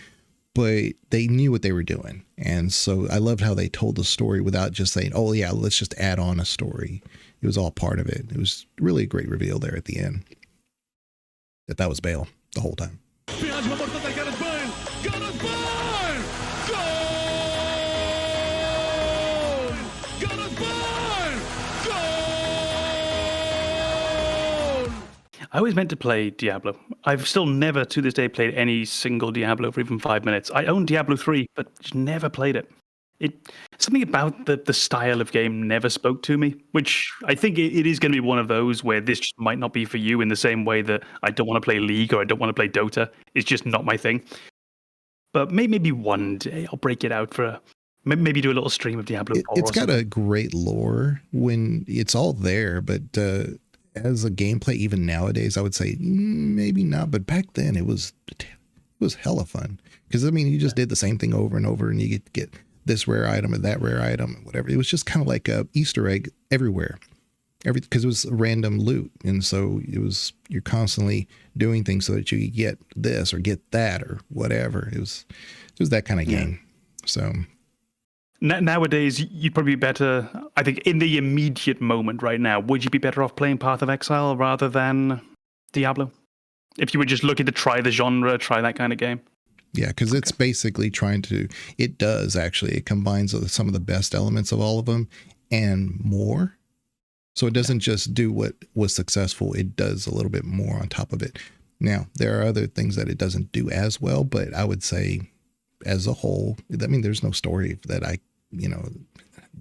but they knew what they were doing. And so I loved how they told the story without just saying, oh yeah, let's just add on a story. It was all part of it. It was really a great reveal there at the end that was Baal the whole time. I always meant to play Diablo. I've still never to this day played any single Diablo for even 5 minutes. I own Diablo 3, but just never played it. Something about the style of game never spoke to me, which I think it is going to be one of those where this just might not be for you, in the same way that I don't want to play League or I don't want to play Dota. It's just not my thing. But maybe one day I'll break it out for maybe do a little stream of Diablo 4. It's got a great lore when it's all there, but as a gameplay, even nowadays, I would say maybe not. But back then, it was hella fun, because you just did the same thing over and over, and you get this rare item and that rare item and whatever. It was just kind of like a Easter egg everywhere, because it was random loot, and so you're constantly doing things so that you get this or get that or whatever. It was that kind of game. So. Nowadays, you'd probably be better, I think, in the immediate moment right now, would you be better off playing Path of Exile rather than Diablo? If you were just looking to try the genre, try that kind of game? Yeah, because it's basically it combines some of the best elements of all of them and more. So it doesn't just do what was successful, it does a little bit more on top of it. Now, there are other things that it doesn't do as well, but I would say as a whole, there's no story that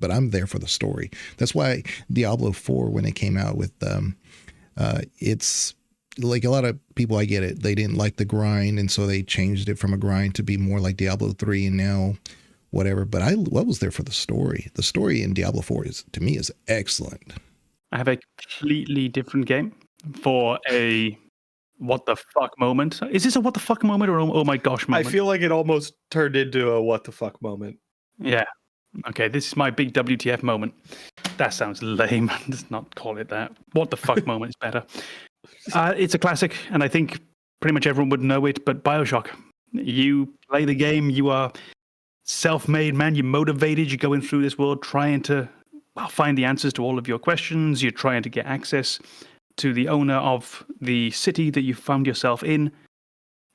but I'm there for the story. That's why Diablo 4, when it came out with, it's like a lot of people, I get it. They didn't like the grind, and so they changed it from a grind to be more like Diablo 3 and now whatever. But I was there for the story. The story in Diablo 4 to me is excellent. I have a completely different game for a what the fuck moment. Is this a what the fuck moment or oh my gosh moment? I feel like it almost turned into a what the fuck moment. Yeah. Okay, this is my big WTF moment. That sounds lame. Let's not call it that. What the fuck moment is better. It's a classic, and I think pretty much everyone would know it, but Bioshock. You play the game, you are self-made, man. You're motivated, you're going through this world trying to find the answers to all of your questions. You're trying to get access to the owner of the city that you found yourself in,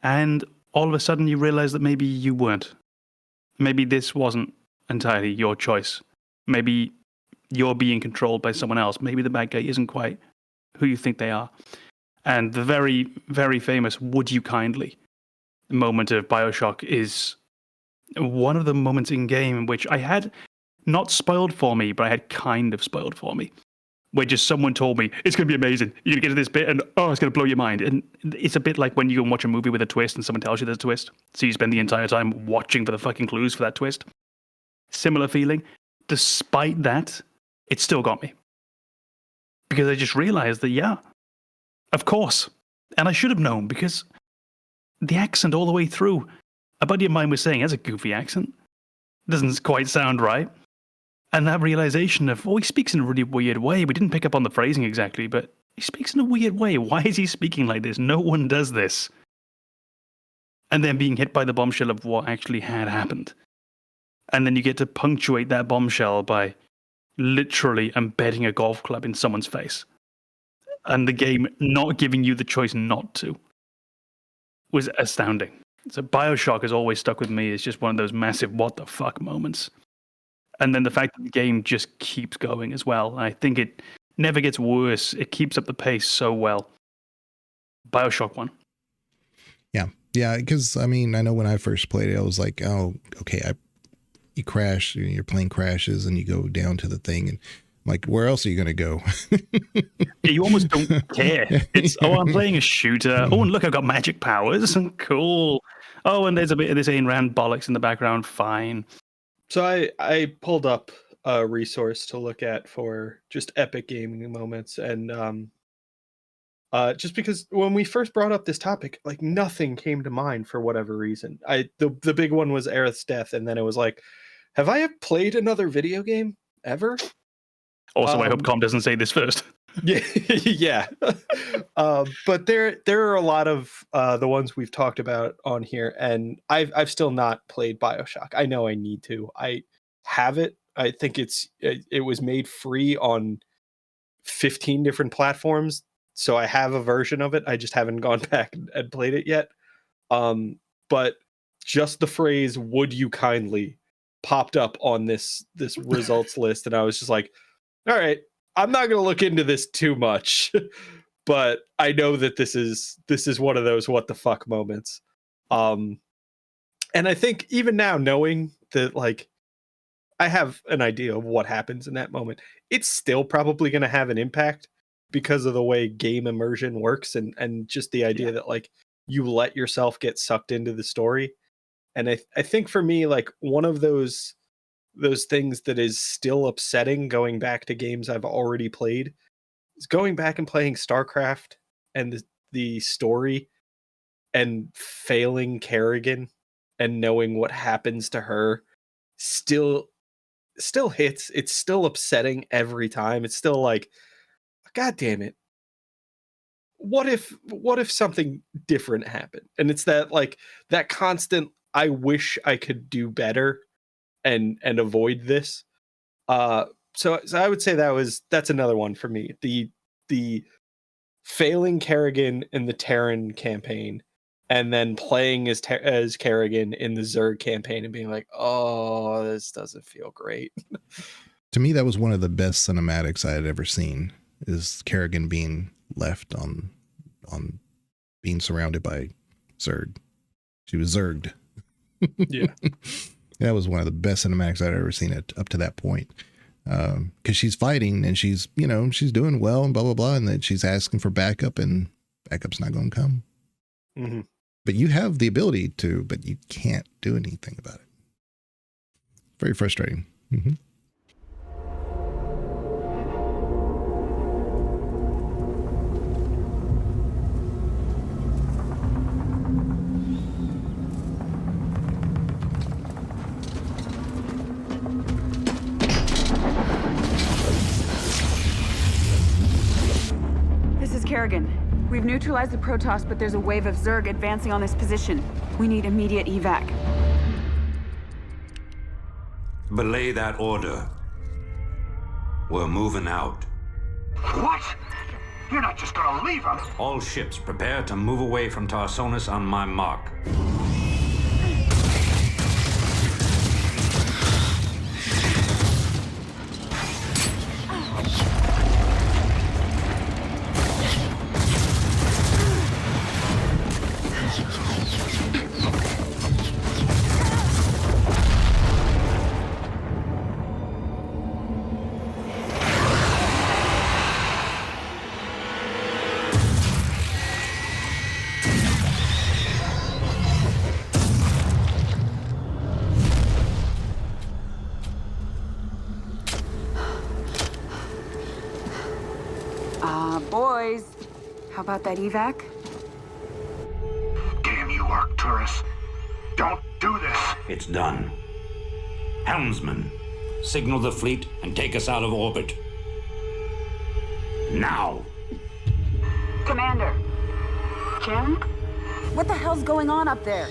and all of a sudden you realize that maybe you weren't. Maybe this wasn't entirely your choice. Maybe you're being controlled by someone else. Maybe the bad guy isn't quite who you think they are. And the very, very famous "Would you kindly" moment of Bioshock is one of the moments in game in which I had not spoiled for me, but I had kind of spoiled for me. Where just someone told me, it's going to be amazing. You're going to get to this bit and, it's going to blow your mind. And it's a bit like when you go and watch a movie with a twist and someone tells you there's a twist. So you spend the entire time watching for the fucking clues for that twist. Similar feeling. Despite that, it still got me. Because I just realized that, yeah, of course. And I should have known because the accent all the way through, a buddy of mine was saying, has a goofy accent. Doesn't quite sound right. And that realization of, he speaks in a really weird way. We didn't pick up on the phrasing exactly, but he speaks in a weird way. Why is he speaking like this? No one does this. And then being hit by the bombshell of what actually had happened. And then you get to punctuate that bombshell by literally embedding a golf club in someone's face. And the game not giving you the choice not to was astounding. So Bioshock has always stuck with me as just one of those massive what the fuck moments. And then the fact that the game just keeps going as well. I think it never gets worse. It keeps up the pace so well. Bioshock 1. Yeah. Yeah. Because, I mean, I know when I first played it, I was like, oh, okay, you crash, your plane crashes and you go down to the thing. And I'm like, where else are you going to go? You almost don't care. It's, I'm playing a shooter. Oh, and look, I've got magic powers. Cool. Oh, and there's a bit of this Ayn Rand bollocks in the background. Fine. So I pulled up a resource to look at for just epic gaming moments, and just because when we first brought up this topic, like nothing came to mind for whatever reason. The big one was Aerith's death, and then it was like, have I played another video game ever? Also, I hope Com doesn't say this first. Yeah, yeah. But there are a lot of the ones we've talked about on here, and I've still not played BioShock. I know I need to. I have it. I think it was made free on 15 different platforms, so I have a version of it. I just haven't gone back and played it yet. But just the phrase "Would you kindly" popped up on this results list, and I was just like, all right, I'm not going to look into this too much, but I know that this is one of those what the fuck moments. And I think even now, knowing that, like, I have an idea of what happens in that moment, it's still probably going to have an impact because of the way game immersion works, and just the idea that, like, you let yourself get sucked into the story. And I think for me, like, one of those things that is still upsetting going back to games I've already played is going back and playing Starcraft and the story and failing Kerrigan and knowing what happens to her still hits. It's still upsetting every time. It's still like, God damn it. What if something different happened? And it's that, like, that constant, I wish I could do better and avoid this. So I would say that's another one for me. The failing Kerrigan in the Terran campaign, and then playing as Kerrigan in the Zerg campaign and being like, oh, this doesn't feel great. To me, that was one of the best cinematics I had ever seen, is Kerrigan being left on being surrounded by Zerg. She was Zerged. Yeah. That was one of the best cinematics I'd ever seen it up to that point. Because she's fighting and she's doing well and blah, blah, blah. And then she's asking for backup, and backup's not going to come. Mm-hmm. But you have the ability to, but you can't do anything about it. Very frustrating. Mm-hmm. Kerrigan. We've neutralized the Protoss, but there's a wave of Zerg advancing on this position. We need immediate evac. Belay that order. We're moving out. What? You're not just gonna leave them. All ships prepare to move away from Tarsonis on my mark. Boys, how about that evac? Damn you, Arcturus. Don't do this. It's done. Helmsman, signal the fleet and take us out of orbit. Now! Commander. Jim? What the hell's going on up there?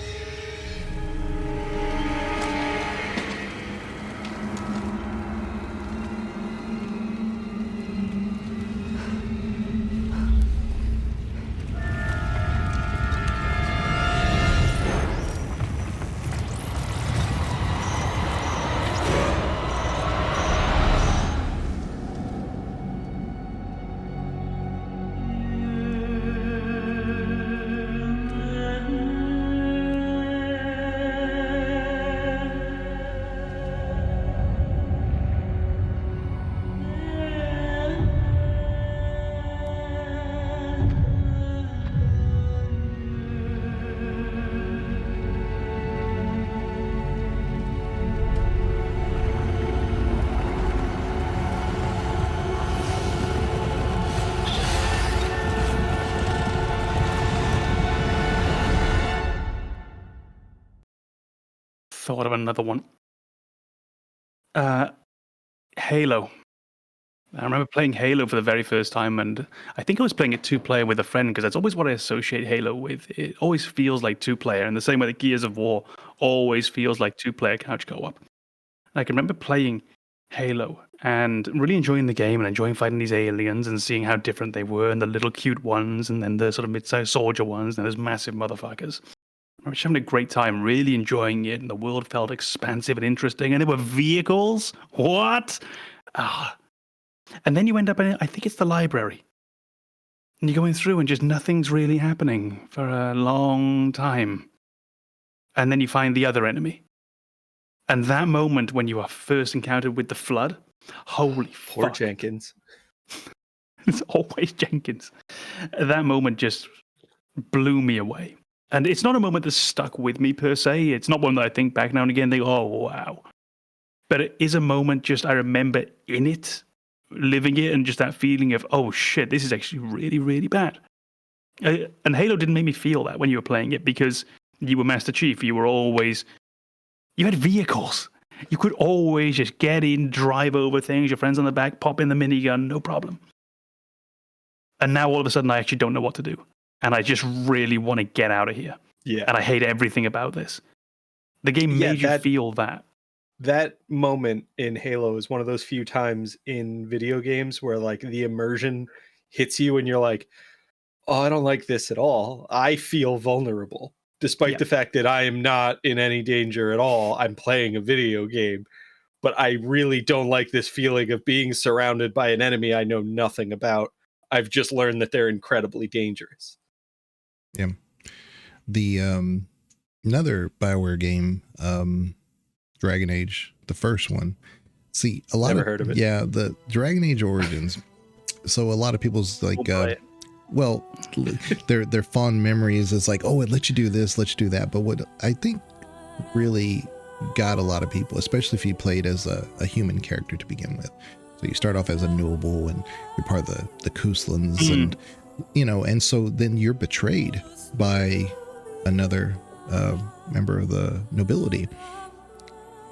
Thought of another one. Halo. I remember playing Halo for the very first time, and I think I was playing it 2-player with a friend, because that's always what I associate Halo with. It always feels like 2-player, in the same way that Gears of War always feels like 2-player couch co-op. And I can remember playing Halo and really enjoying the game and enjoying fighting these aliens and seeing how different they were, and the little cute ones, and then the sort of mid-sized soldier ones, and those massive motherfuckers. I was having a great time, really enjoying it, and the world felt expansive and interesting, and there were vehicles. What? And then you end up in, I think it's the library. And you're going through and just nothing's really happening for a long time. And then you find the other enemy. And that moment when you are first encountered with the Flood, holy Poor fuck. Jenkins. It's always Jenkins. That moment just blew me away. And it's not a moment that's stuck with me per se. It's not one that I think back now and again and think, oh, wow. But it is a moment just I remember in it, living it, and just that feeling of, oh shit, this is actually really, really bad. And Halo didn't make me feel that when you were playing it, because you were Master Chief. You had vehicles. You could always just get in, drive over things, your friends on the back, pop in the minigun, no problem. And now all of a sudden I actually don't know what to do. And I just really want to get out of here. Yeah. And I hate everything about this. The game made you feel that. That moment in Halo is one of those few times in video games where like the immersion hits you and you're like, oh, I don't like this at all. I feel vulnerable, despite the fact that I am not in any danger at all. I'm playing a video game, but I really don't like this feeling of being surrounded by an enemy I know nothing about. I've just learned that they're incredibly dangerous. Yeah. The another BioWare game, Dragon Age, the first one. See, a lot Never heard of it. Yeah, the Dragon Age Origins. So a lot of people's like, well, their fond memories is like, oh, it lets you do this, lets you do that. But what I think really got a lot of people, especially if you played as a human character to begin with. So you start off as a noble and you're part of the Kuslans and, you know, and so then you're betrayed by another member of the nobility.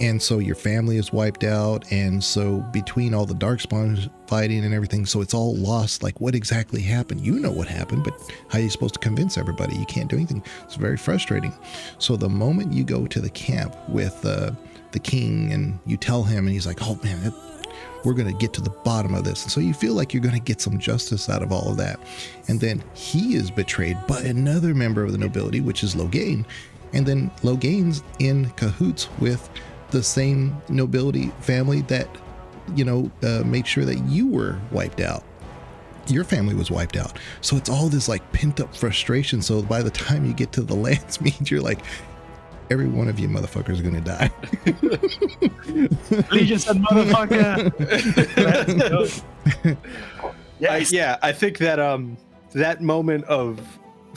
And so your family is wiped out. And so between all the Darkspawn fighting and everything, so it's all lost. Like, what exactly happened? You know what happened, but how are you supposed to convince everybody? You can't do anything. It's very frustrating. So the moment you go to the camp with the king and you tell him, and he's like, oh man, we're going to get to the bottom of this. And so you feel like you're going to get some justice out of all of that. And then he is betrayed by another member of the nobility, which is Loghain. And then Loghain's in cahoots with the same nobility family that, made sure that you were wiped out. Your family was wiped out. So it's all this like pent up frustration. So by the time you get to the Landsmeet, you're like, every one of you motherfuckers are going to die. Legion said motherfucker. Yes. I think that that moment of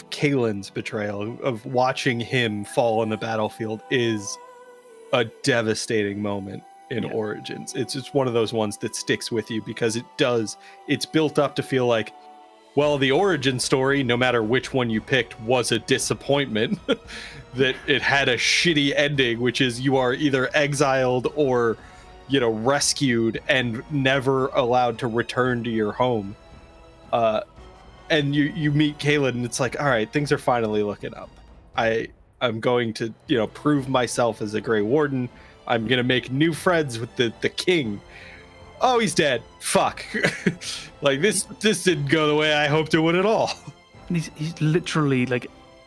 Kalen's betrayal, of watching him fall on the battlefield, is a devastating moment in Origins. It's just one of those ones that sticks with you because it's built up to feel like, well, the origin story, no matter which one you picked, was a disappointment. That it had a shitty ending, which is you are either exiled or, rescued and never allowed to return to your home. And you meet Kalen, and it's like, all right, things are finally looking up. I'm going to, prove myself as a Grey Warden. I'm going to make new friends with the king. Oh, he's dead. Fuck. Like, this didn't go the way I hoped it would at all. And he's literally like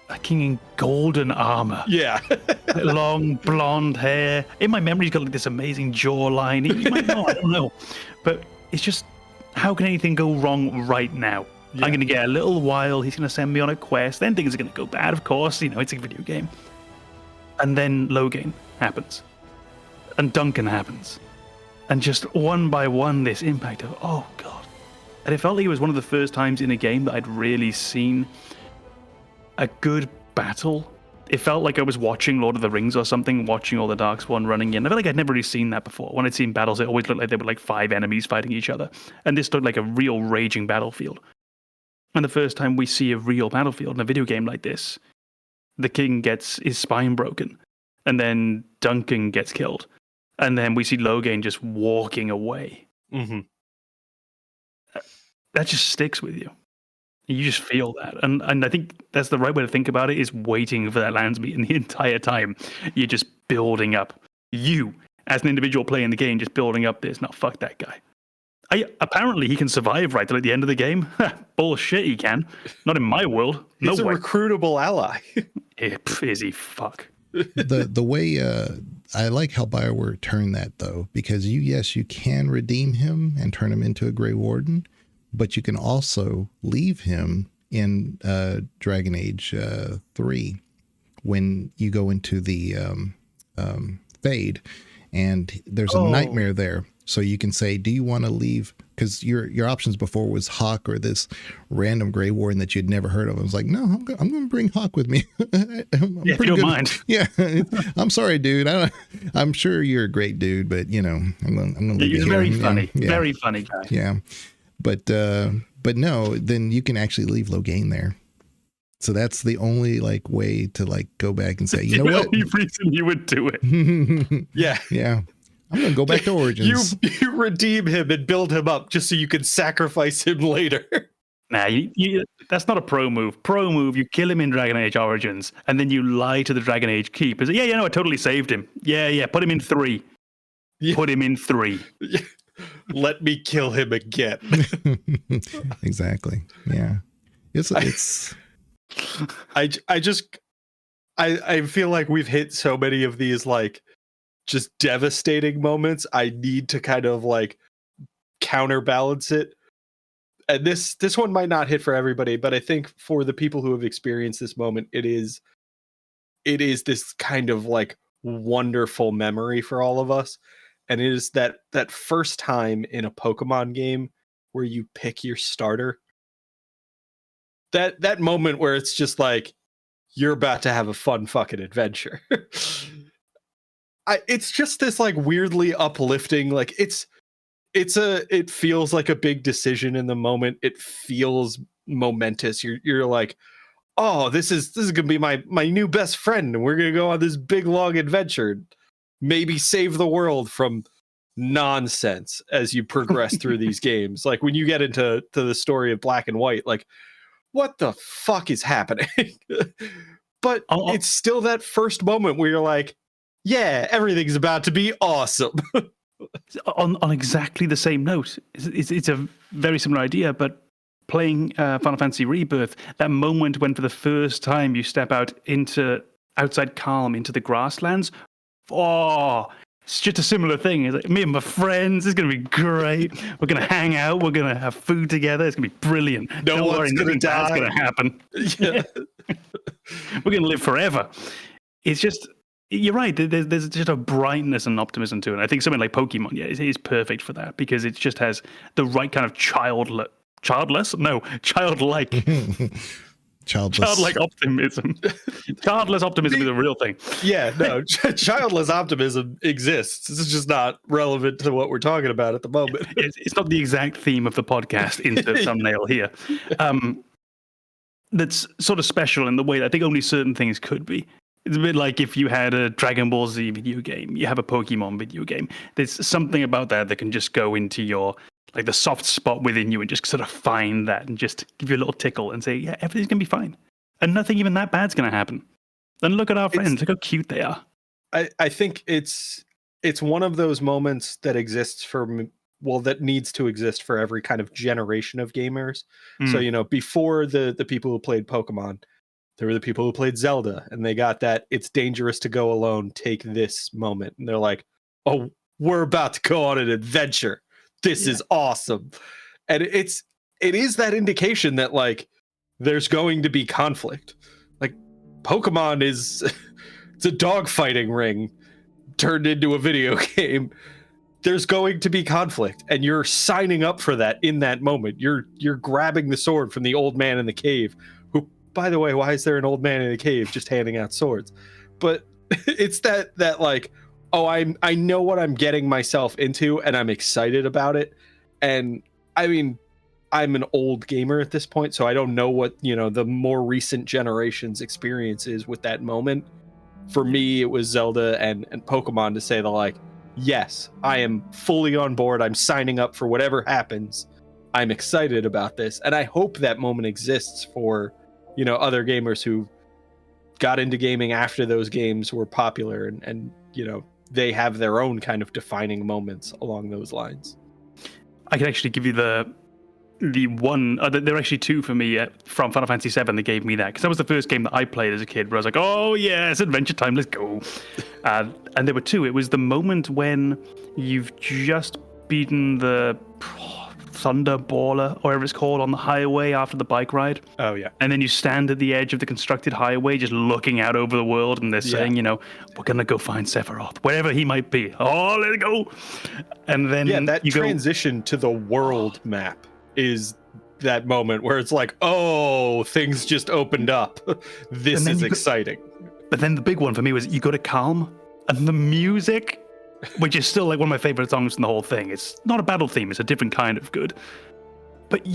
a king in golden armor. Yeah. Long blonde hair. In my memory, he's got like this amazing jawline. He might not, I don't know. But it's just, how can anything go wrong right now? Yeah. I'm going to get a little while. He's going to send me on a quest. Then things are going to go bad, of course. It's a video game. And then Loghain happens. And Duncan happens. And just one by one, this impact of, oh, God. And it felt like it was one of the first times in a game that I'd really seen a good battle. It felt like I was watching Lord of the Rings or something, watching all the Darkspawn running in. I felt like I'd never really seen that before. When I'd seen battles, it always looked like there were like 5 enemies fighting each other. And this looked like a real raging battlefield. And the first time we see a real battlefield in a video game like this, the king gets his spine broken. And then Duncan gets killed. And then we see Loghain just walking away. Mm-hmm. That just sticks with you. You just feel that. And I think that's the right way to think about it, is waiting for that Landsmeet. And the entire time, you're just building up. You, as an individual playing the game, just building up this. No, fuck that guy. Apparently, he can survive right till at the end of the game. Bullshit, he can. Not in my world. He's a recruitable ally. Is he? Fuck. The way I like how BioWare turned that, though, because you can redeem him and turn him into a Grey Warden, but you can also leave him in Dragon Age 3 when you go into the Fade, and there's a nightmare there. So you can say, do you want to leave? Because your options before was Hawk or this random Grey Warden that you'd never heard of. I was like, no, I'm going to bring Hawk with me. I'm if you don't mind. Yeah, I'm sorry, dude. I'm sure you're a great dude, but I'm going to leave you here. He's very funny. Yeah. Very funny guy. Yeah, but no, then you can actually leave Loghain there. So that's the only way to go back and say, you know what? The only reason you would do it. Yeah. I'm going to go back to Origins. You redeem him and build him up just so you can sacrifice him later. Nah, that's not a pro move. Pro move, you kill him in Dragon Age Origins, and then you lie to the Dragon Age Keep. Say, I totally saved him. Yeah, put him in 3. Yeah. Put him in 3. Let me kill him again. Exactly. Yeah. It's I feel like we've hit so many of these just devastating moments. I need to kind of counterbalance it. And this one might not hit for everybody, but I think for the people who have experienced this moment, it is this kind of wonderful memory for all of us. And it is that first time in a Pokemon game where you pick your starter. That moment where it's just you're about to have a fun fucking adventure. It's just this weirdly uplifting, it feels like a big decision in the moment. It feels momentous. You're like, oh, this is gonna be my new best friend, and we're gonna go on this big long adventure. maybe save the world from nonsense as you progress through these games. Like when you get into the story of Black and White, like what the fuck is happening? But it's still that first moment where you're like, yeah, everything's about to be awesome. on exactly the same note, it's a very similar idea, but playing Final Fantasy Rebirth, that moment when for the first time you step outside Calm into the grasslands, it's just a similar thing. It's like, me and my friends, it's going to be great. We're going to hang out. We're going to have food together. It's going to be brilliant. No one's going to die. That's going to happen. Yeah. We're going to live forever. It's just, you're right. There's just a brightness and optimism to it. And I think something like Pokemon, it is perfect for that because it just has the right kind of childlike childlike optimism. Childless optimism is a real thing. Yeah, no, childless optimism exists. This is just not relevant to what we're talking about at the moment. It's not the exact theme of the podcast. Insert thumbnail here. That's sort of special in the way that I think only certain things could be. It's a bit like if you had a Dragon Ball Z video game, you have a Pokemon video game. There's something about that can just go into your like the soft spot within you and just sort of find that and just give you a little tickle and say, yeah, everything's going to be fine. And nothing even that bad's going to happen. Then look at our friends. Look how cute they are. I think it's one of those moments that exists that needs to exist for every kind of generation of gamers. So, before the people who played Pokemon, there were the people who played Zelda and they got that it's dangerous to go alone. Take this moment. And they're like, oh, we're about to go on an adventure. This is awesome. And it is that indication that like there's going to be conflict. Like Pokemon it's a dogfighting ring turned into a video game. There's going to be conflict and you're signing up for that in that moment. You're grabbing the sword from the old man in the cave, who, by the way, why is there an old man in the cave just handing out swords? But it's that like, oh, I know what I'm getting myself into and I'm excited about it. And I mean, I'm an old gamer at this point, so I don't know what, the more recent generation's experience is with that moment. For me, it was Zelda and Pokemon to say yes, I am fully on board. I'm signing up for whatever happens. I'm excited about this. And I hope that moment exists for, other gamers who got into gaming after those games were popular and they have their own kind of defining moments along those lines. I can actually give you the one. There are actually two for me from Final Fantasy VII that gave me that, because that was the first game that I played as a kid where I was like, oh yes, adventure time, let's go. And there were two. It was the moment when you've just beaten the Thunder Baller, or whatever it's called, on the highway after the bike ride. Oh yeah. And then you stand at the edge of the constructed highway just looking out over the world, and they're saying, we're gonna go find Sephiroth, wherever he might be. Oh, let's go. And then that transition to the world map is that moment where it's like, oh, things just opened up. This is exciting. But then the big one for me was you go to Calm, and the music, which is still like one of my favorite songs in the whole thing. It's not a battle theme, it's a different kind of good. But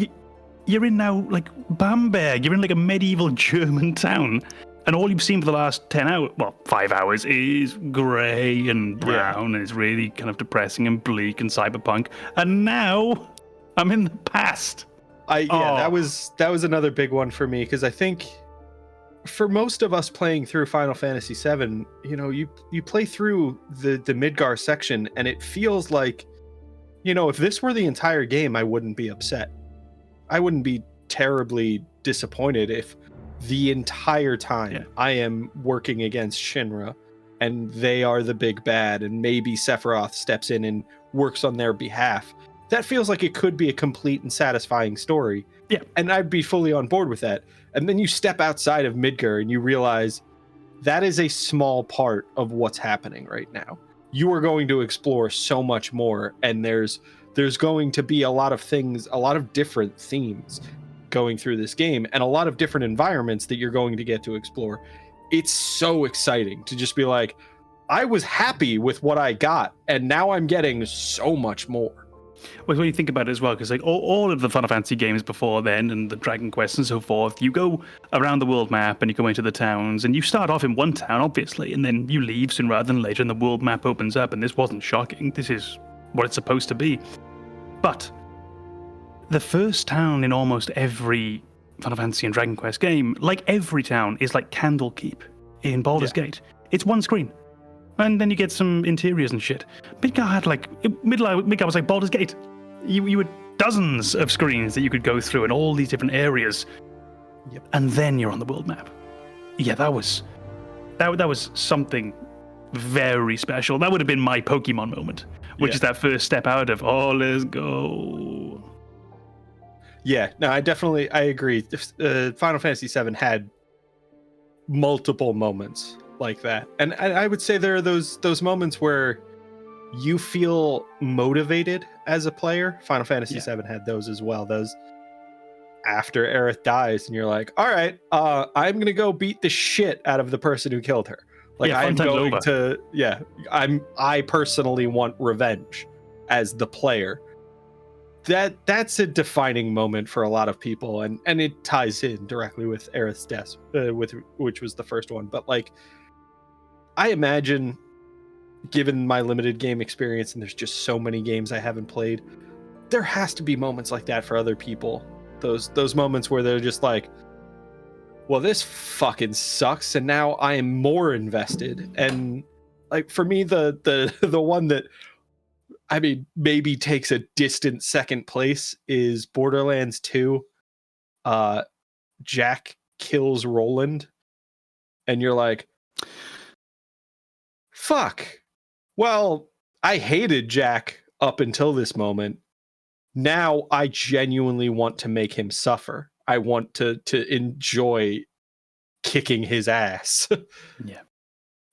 you're in now like Bamberg, you're in like a medieval German town, and all you've seen for the last 5 hours is grey and brown, and it's really kind of depressing and bleak and cyberpunk. And now I'm in the past. That was another big one for me, because I think for most of us playing through Final Fantasy VII, you play through the Midgar section and it feels like, if this were the entire game, I wouldn't be upset. I wouldn't be terribly disappointed if the entire time I am working against Shinra and they are the big bad and maybe Sephiroth steps in and works on their behalf. That feels like it could be a complete and satisfying story. Yeah. And I'd be fully on board with that. And then you step outside of Midgar and you realize that is a small part of what's happening right now. You are going to explore so much more, and there's going to be a lot of things, a lot of different themes going through this game, and a lot of different environments that you're going to get to explore. It's so exciting to just be like, I was happy with what I got, and now I'm getting so much more. Well, when you think about it as well, because like all of the Final Fantasy games before then, and the Dragon Quest and so forth, you go around the world map and you go into the towns, and you start off in one town, obviously, and then you leave sooner rather than later, and the world map opens up. And this wasn't shocking. This is what it's supposed to be. But the first town in almost every Final Fantasy and Dragon Quest game, like every town, is like Candlekeep in Baldur's Gate. It's one screen. And then you get some interiors and shit. Midgar had like Midgar was like Baldur's Gate. You had dozens of screens that you could go through in all these different areas. Yep. And then you're on the world map. Yeah, that was something very special. That would have been my Pokemon moment, which is that first step out of let's go. Yeah, no, I agree. Final Fantasy VII had multiple moments like that, and I would say there are those moments where you feel motivated as a player. Final Fantasy VII had those as well. Those after Aerith dies, and you're like, all right, I'm gonna go beat the shit out of the person who killed her. Like I'm going to, I personally want revenge as the player. That's a defining moment for a lot of people, and it ties in directly with Aerith's death, which was the first one. But like, I imagine, given my limited game experience, and there's just so many games I haven't played, there has to be moments like that for other people. Those moments where they're just like, well, this fucking sucks, and now I am more invested. And like for me, the one that, I mean, maybe takes a distant second place is Borderlands 2. Jack kills Roland, and you're like, fuck. Well, I hated Jack up until this moment. Now I genuinely want to make him suffer. I want to enjoy kicking his ass. Yeah.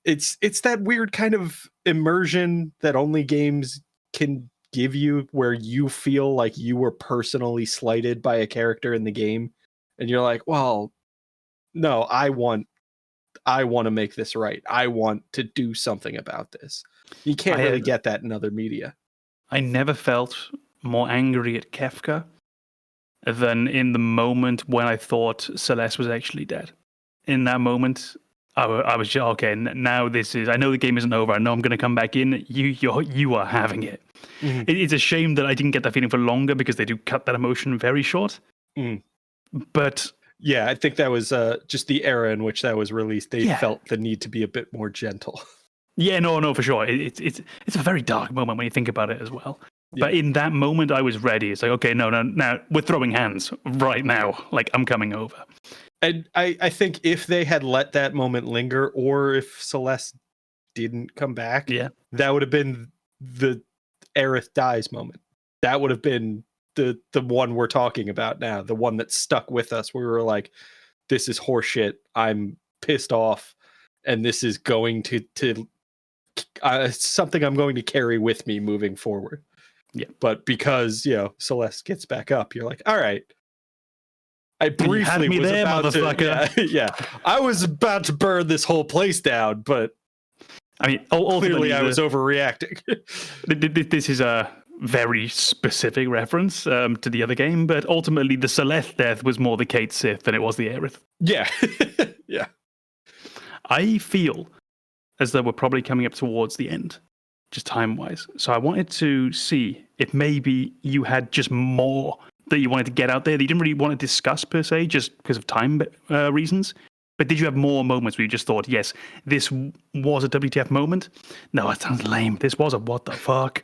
It's that weird kind of immersion that only games can give you, where you feel like you were personally slighted by a character in the game, and you're like, well, no, I want to make this right. I want to do something about this. You can't really get that in other media. I never felt more angry at Kefka than in the moment when I thought Celeste was actually dead. In that moment, I was just, okay, now this is, I know the game isn't over. I know I'm going to come back in. You are having it. Mm-hmm. It's a shame that I didn't get that feeling for longer, because they do cut that emotion very short. Mm. But yeah, I think that was just the era in which that was released. They felt the need to be a bit more gentle. Yeah, no, for sure. It's a very dark moment when you think about it as well. Yeah. But in that moment, I was ready. It's like, okay, no, now we're throwing hands right now. Like, I'm coming over. And I think if they had let that moment linger, or if Celeste didn't come back, that would have been the Aerith dies moment. That would have been the one we're talking about now, the one that stuck with us. We were like, this is horseshit. I'm pissed off, and this is going to something I'm going to carry with me moving forward. Yeah, but because Celeste gets back up, you're like, all right. I briefly was there, about to, I was about to burn this whole place down, but I mean, clearly I was overreacting. This is a very specific reference to the other game, but ultimately the Celeste death was more the Cait Sith than it was the Aerith. Yeah, yeah. I feel as though we're probably coming up towards the end, just time-wise. So I wanted to see if maybe you had just more that you wanted to get out there that you didn't really want to discuss per se, just because of time reasons. But did you have more moments where you just thought, yes, this was a WTF moment? No, that sounds lame. This was a what the fuck.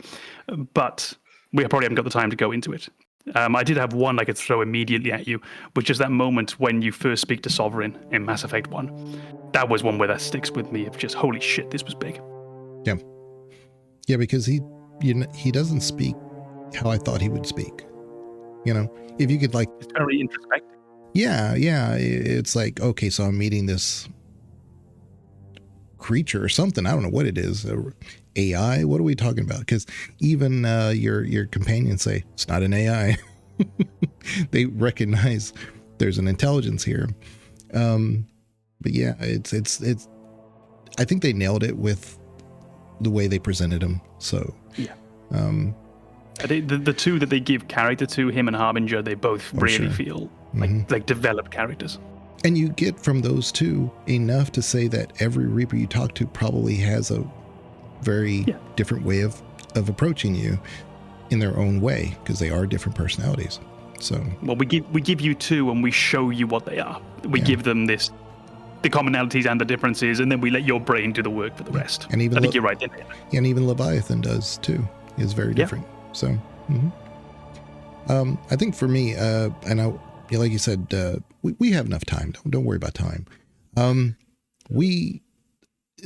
But we probably haven't got the time to go into it. I did have one I could throw immediately at you, which is that moment when you first speak to Sovereign in Mass Effect 1. That was one where that sticks with me of just, holy shit, this was big. Yeah. Yeah, because he doesn't speak how I thought he would speak. If you could it's very introspective. Yeah. It's like, okay, so I'm meeting this creature or something. I don't know what it is. AI? What are we talking about? Because even your companions say it's not an AI. They recognize there's an intelligence here. But yeah, it's. I think they nailed it with the way they presented him. So yeah. I think the two that they give character to, him and Harbinger, they both really feel like developed characters. And you get from those two enough to say that every Reaper you talk to probably has a very different way of approaching you in their own way, because they are different personalities. So, well, we give you two and we show you what they are. We give them the commonalities and the differences, and then we let your brain do the work for the rest. And even I think you're right. And even Leviathan does too. Is very different. So, I think for me, and I, like you said, we have enough time. Don't worry about time.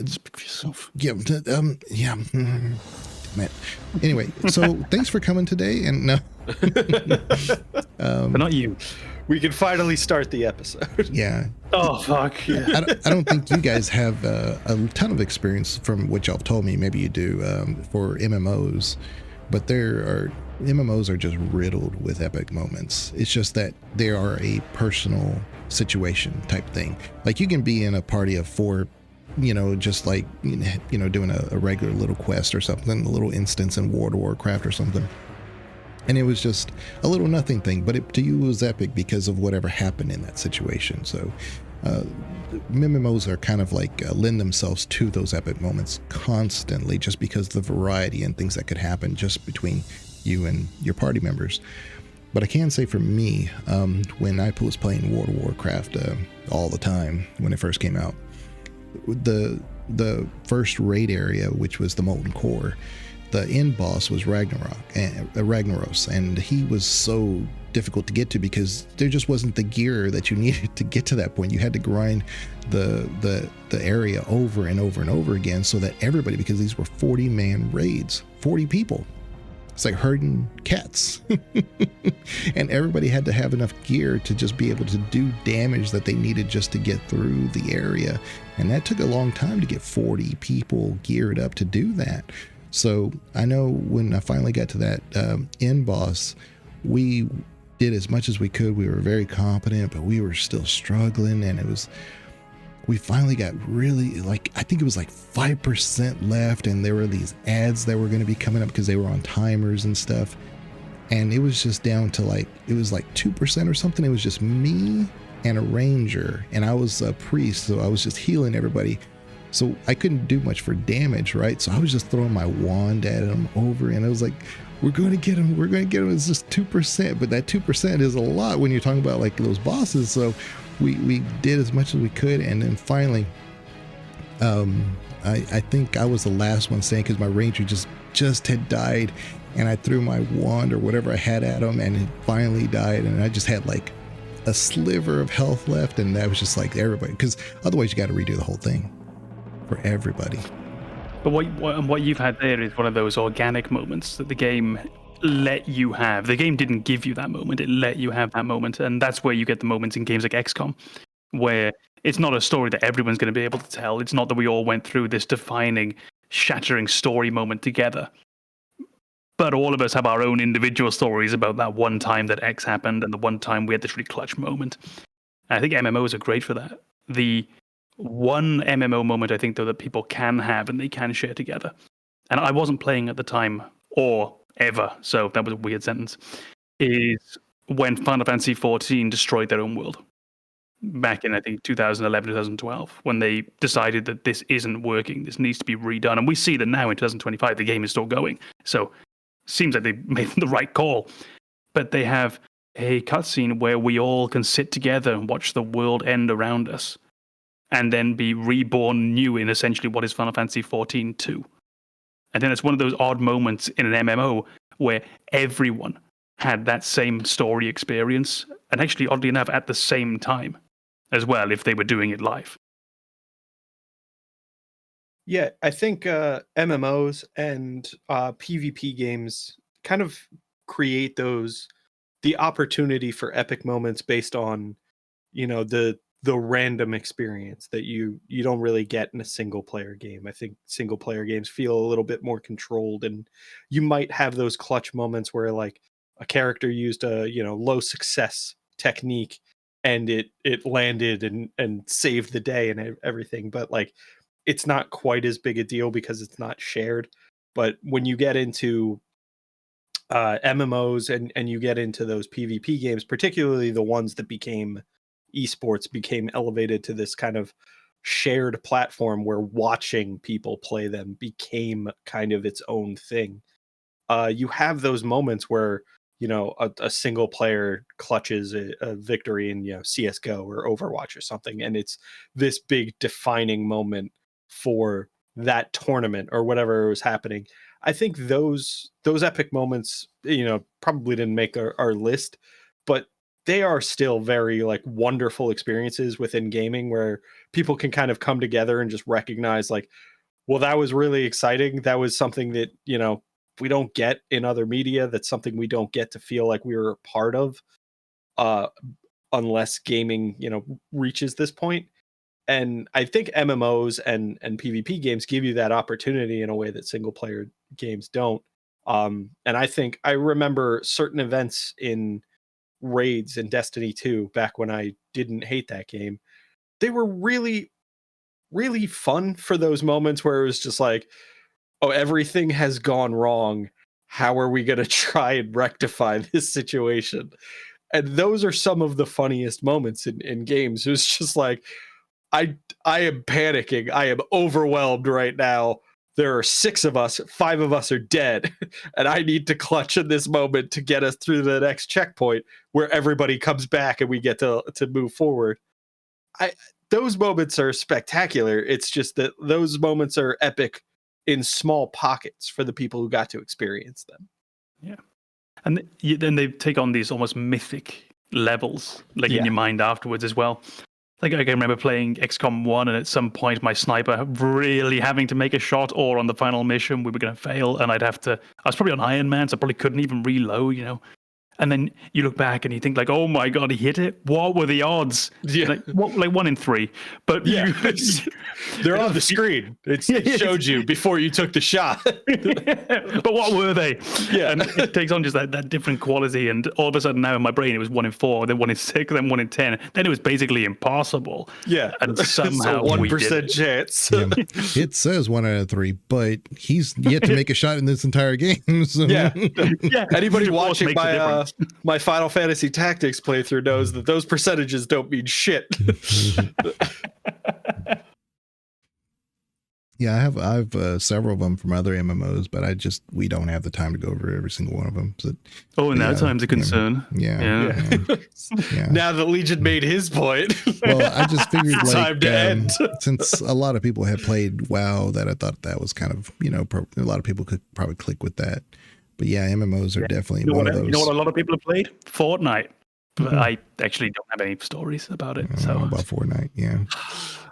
Speak for yourself. Man. Anyway, so thanks for coming today. And no, but not you. We can finally start the episode. Yeah. Oh fuck. Yeah. I don't think you guys have a ton of experience from what y'all told me. Maybe you do for MMOs, but MMOs are just riddled with epic moments. It's just that they are a personal situation type thing. Like you can be in a party of 4, just like, doing a regular little quest or something, a little instance in World of Warcraft or something. And it was just a little nothing thing, but to you it was epic because of whatever happened in that situation. So MMOs are kind of like lend themselves to those epic moments constantly, just because of the variety and things that could happen just between you and your party members. But I can say for me, when I was playing World of Warcraft all the time when it first came out, the first raid area, which was the Molten Core, the end boss was Ragnaros, and he was so difficult to get to because there just wasn't the gear that you needed to get to that point. You had to grind the area over and over and over again so that everybody, because these were 40-man raids, 40 people. It's like herding cats. And everybody had to have enough gear to just be able to do damage that they needed just to get through the area. And that took a long time to get 40 people geared up to do that. So I know when I finally got to that end boss, we did as much as we could. We were very competent, but we were still struggling. And we finally got really, I think it was 5% left. And there were these ads that were going to be coming up because they were on timers and stuff. And it was just down to it was 2% or something. It was just me and a ranger. And I was a priest, so I was just healing everybody. So I couldn't do much for damage, right? So I was just throwing my wand at him over, and I was like, we're going to get him. We're going to get him. It's just 2%. But that 2% is a lot when you're talking about those bosses. So we did as much as we could. And then finally, I think I was the last one standing because my ranger just had died. And I threw my wand or whatever I had at him, and it finally died. And I just had a sliver of health left. And that was just everybody, because otherwise you got to redo the whole thing for everybody. But what you've had there is one of those organic moments that the game let you have. The game didn't give you that moment, it let you have that moment. And that's where you get the moments in games like XCOM, where it's not a story that everyone's going to be able to tell. It's not that we all went through this defining, shattering story moment together. But all of us have our own individual stories about that one time that X happened and the one time we had this really clutch moment. And I think MMOs are great for that. The one MMO moment I think though that people can have and they can share together, and I wasn't playing at the time or ever, so that was a weird sentence, is when Final Fantasy 14 destroyed their own world back in I think 2011 2012, when they decided that this isn't working, this needs to be redone. And we see that now in 2025 the game is still going, so seems like they made the right call. But they have a cutscene where we all can sit together and watch the world end around us and then be reborn new in essentially what is Final Fantasy 14 2. And then it's one of those odd moments in an MMO where everyone had that same story experience, and actually, oddly enough, at the same time as well, if they were doing it live. Yeah, I think MMOs and PvP games kind of create the opportunity for epic moments based on, the random experience that you don't really get in a single player game. I think single player games feel a little bit more controlled, and you might have those clutch moments where a character used a low success technique and it landed and saved the day and everything, but it's not quite as big a deal because it's not shared. But when you get into MMOs and you get into those PvP games, particularly the ones that became esports, became elevated to this kind of shared platform where watching people play them became kind of its own thing. You have those moments where, you know, a single player clutches a victory in, you know, CSGO or Overwatch or something, and it's this big defining moment for that tournament or whatever was happening. I think those epic moments, you know, probably didn't make our list, but they are still very like wonderful experiences within gaming where people can kind of come together and just recognize like, well, that was really exciting. That was something that, you know, we don't get in other media. That's something we don't get to feel like we were a part of, uh, unless gaming, you know, reaches this point. And I think MMOs and PvP games give you that opportunity in a way that single player games don't. And I think I remember certain events in raids in Destiny 2 back when I didn't hate that game. They were really, really fun for those moments where it was just like, oh, everything has gone wrong. How are we going to try and rectify this situation? And those are some of the funniest moments in games. It was just like, I am panicking. I am overwhelmed right now. There are 6 of us, 5 of us are dead, and I need to clutch in this moment to get us through the next checkpoint where everybody comes back and we get to move forward. Those moments are spectacular. It's just that those moments are epic in small pockets for the people who got to experience them. Yeah. And then they take on these almost mythic levels, like in your mind afterwards as well. Like I can remember playing XCOM 1, and at some point my sniper really having to make a shot, or on the final mission we were going to fail, and I was probably on Iron Man, so I probably couldn't even reload, you know. And then you look back and you think like, oh my god, he hit it. What were the odds? Yeah, like 1 in 3. But yeah, they're on the screen. It showed you before you took the shot. But what were they? Yeah, and it takes on just that different quality. And all of a sudden now in my brain it was 1 in 4, then 1 in 6, then 1 in 10. Then it was basically impossible. Yeah, and somehow it's a 1% chance. Yeah, it says 1 out of 3, but he's yet to make a shot in this entire game. So. Yeah. Anybody watching my Final Fantasy Tactics playthrough knows that those percentages don't mean shit. Yeah, I have several of them from other MMOs, but we don't have the time to go over every single one of them. So, now time's a concern. Yeah. Now that Legion made his point. Well, I just figured time to end. Since a lot of people have played WoW, that I thought that was kind of, you know, a lot of people could probably click with that. But yeah, MMOs are definitely one of those. You know what a lot of people have played? Fortnite. But I actually don't have any stories about it. So about Fortnite, yeah.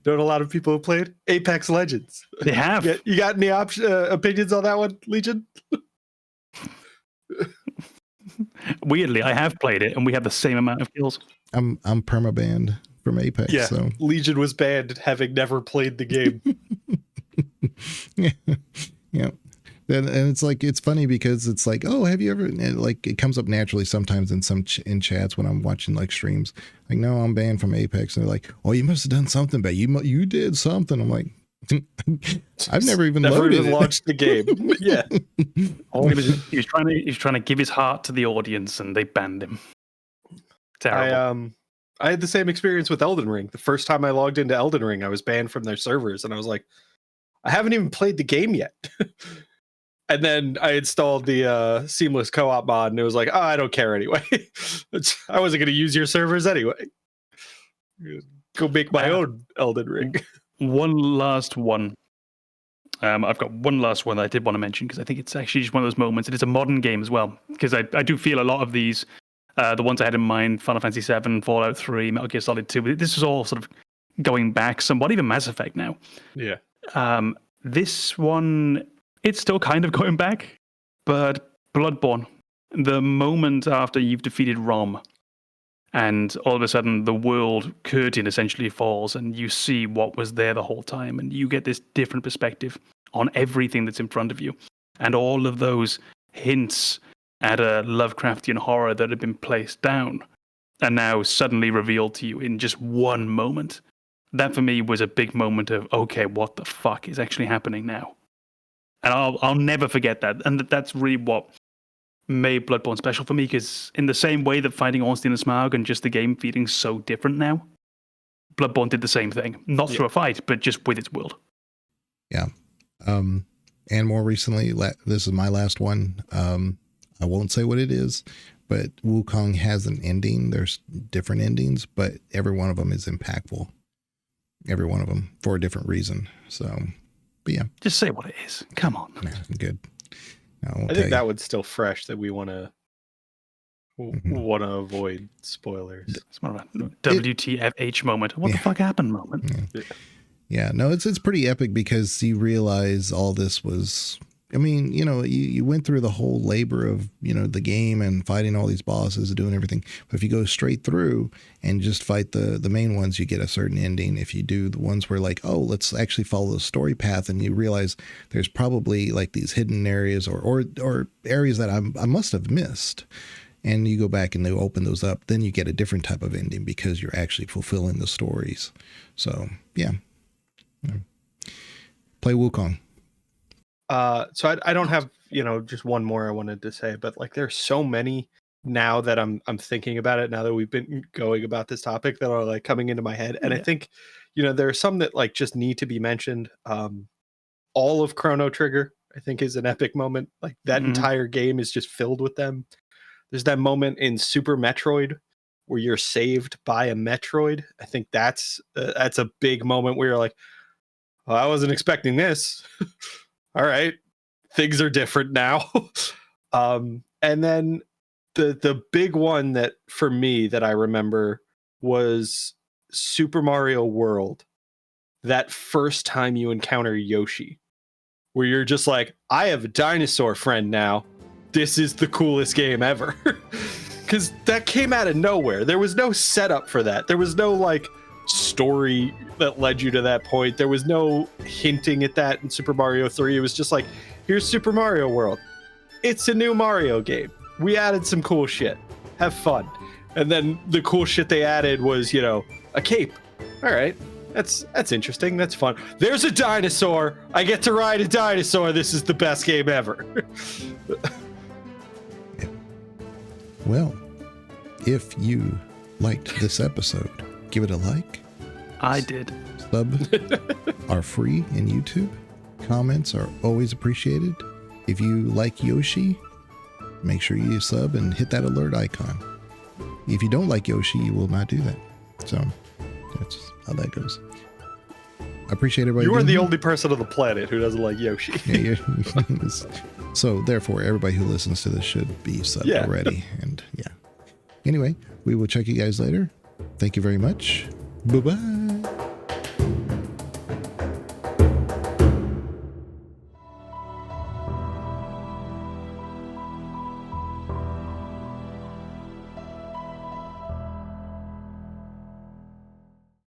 Know what a lot of people have played? Apex Legends. They have. You got any opinions on that one, Legion? Weirdly, I have played it, and we have the same amount of kills. I'm perma-banned from Apex. Yeah, so. Legion was banned having never played the game. Yeah. And it's like, it's funny because it's like, oh, have you ever, like, it comes up naturally sometimes in chats when I'm watching like streams, like, no, I'm banned from Apex. And they're like, oh, you must have done something, but you did something. I'm like, I've never even launched the game. Yeah. He was trying to give his heart to the audience, and they banned him. Terrible. I had the same experience with Elden Ring. The first time I logged into Elden Ring, I was banned from their servers, and I was like, I haven't even played the game yet. And then I installed the seamless co-op mod, and it was like, oh, I don't care anyway. I wasn't going to use your servers anyway. Go make my own Elden Ring. One last one. I've got one last one that I did want to mention because I think it's actually just one of those moments. It is a modern game as well, because I do feel a lot of these, the ones I had in mind, Final Fantasy 7, Fallout 3, Metal Gear Solid 2, this is all sort of going back somewhat, even Mass Effect now. Yeah. This one, it's still kind of going back, but Bloodborne, the moment after you've defeated Rom, and all of a sudden the world curtain essentially falls and you see what was there the whole time, and you get this different perspective on everything that's in front of you. And all of those hints at a Lovecraftian horror that had been placed down are now suddenly revealed to you in just one moment. That for me was a big moment of, okay, what the fuck is actually happening now? And I'll never forget that. And that's really what made Bloodborne special for me, because in the same way that fighting Ornstein and Smaug and just the game feeling so different now, Bloodborne did the same thing. Not through a fight, but just with its world. Yeah. And more recently, this is my last one. I won't say what it is, but Wukong has an ending. There's different endings, but every one of them is impactful. Every one of them for a different reason. So, but yeah. Just say what it is. Come on. Nah, good. I think that one's still fresh that we want to avoid spoilers. It's more of a WTFH moment. What the fuck happened moment. Yeah, no, it's pretty epic because you realize all this was, I mean, you went through the whole labor of, the game and fighting all these bosses and doing everything. But if you go straight through and just fight the main ones, you get a certain ending. If you do the ones where like, oh, let's actually follow the story path, and you realize there's probably like these hidden areas or areas that I must have missed. And you go back and they open those up, then you get a different type of ending because you're actually fulfilling the stories. So, yeah. Play Wukong. So I don't have, just one more I wanted to say, but like there's so many now that I'm thinking about it now that we've been going about this topic that are like coming into my head. And I think, there are some that like just need to be mentioned. All of Chrono Trigger, I think, is an epic moment. Like that entire game is just filled with them. There's that moment in Super Metroid where you're saved by a Metroid. I think that's a big moment where you're like, well, I wasn't expecting this. All right, things are different now. And then the big one that for me that I remember was Super Mario World. That first time you encounter Yoshi, where you're just like, I have a dinosaur friend now. This is the coolest game ever. Because that came out of nowhere. There was no setup for that. There was no like story that led you to that point. There was no hinting at that in Super Mario 3. It was just like, here's Super Mario World. It's a new Mario game. We added some cool shit. Have fun. And then the cool shit they added was, a cape. All right. That's interesting. That's fun. There's a dinosaur. I get to ride a dinosaur. This is the best game ever. Well, if you liked this episode, give it a like. I did. Sub are free in YouTube. Comments are always appreciated. If you like Yoshi, make sure you sub and hit that alert icon. If you don't like Yoshi, you will not do that. So that's how that goes. I appreciate everybody. You are the only person on the planet who doesn't like Yoshi. Yeah, so therefore, everybody who listens to this should be subbed already. And yeah. Anyway, we will check you guys later. Thank you very much. Bye-bye.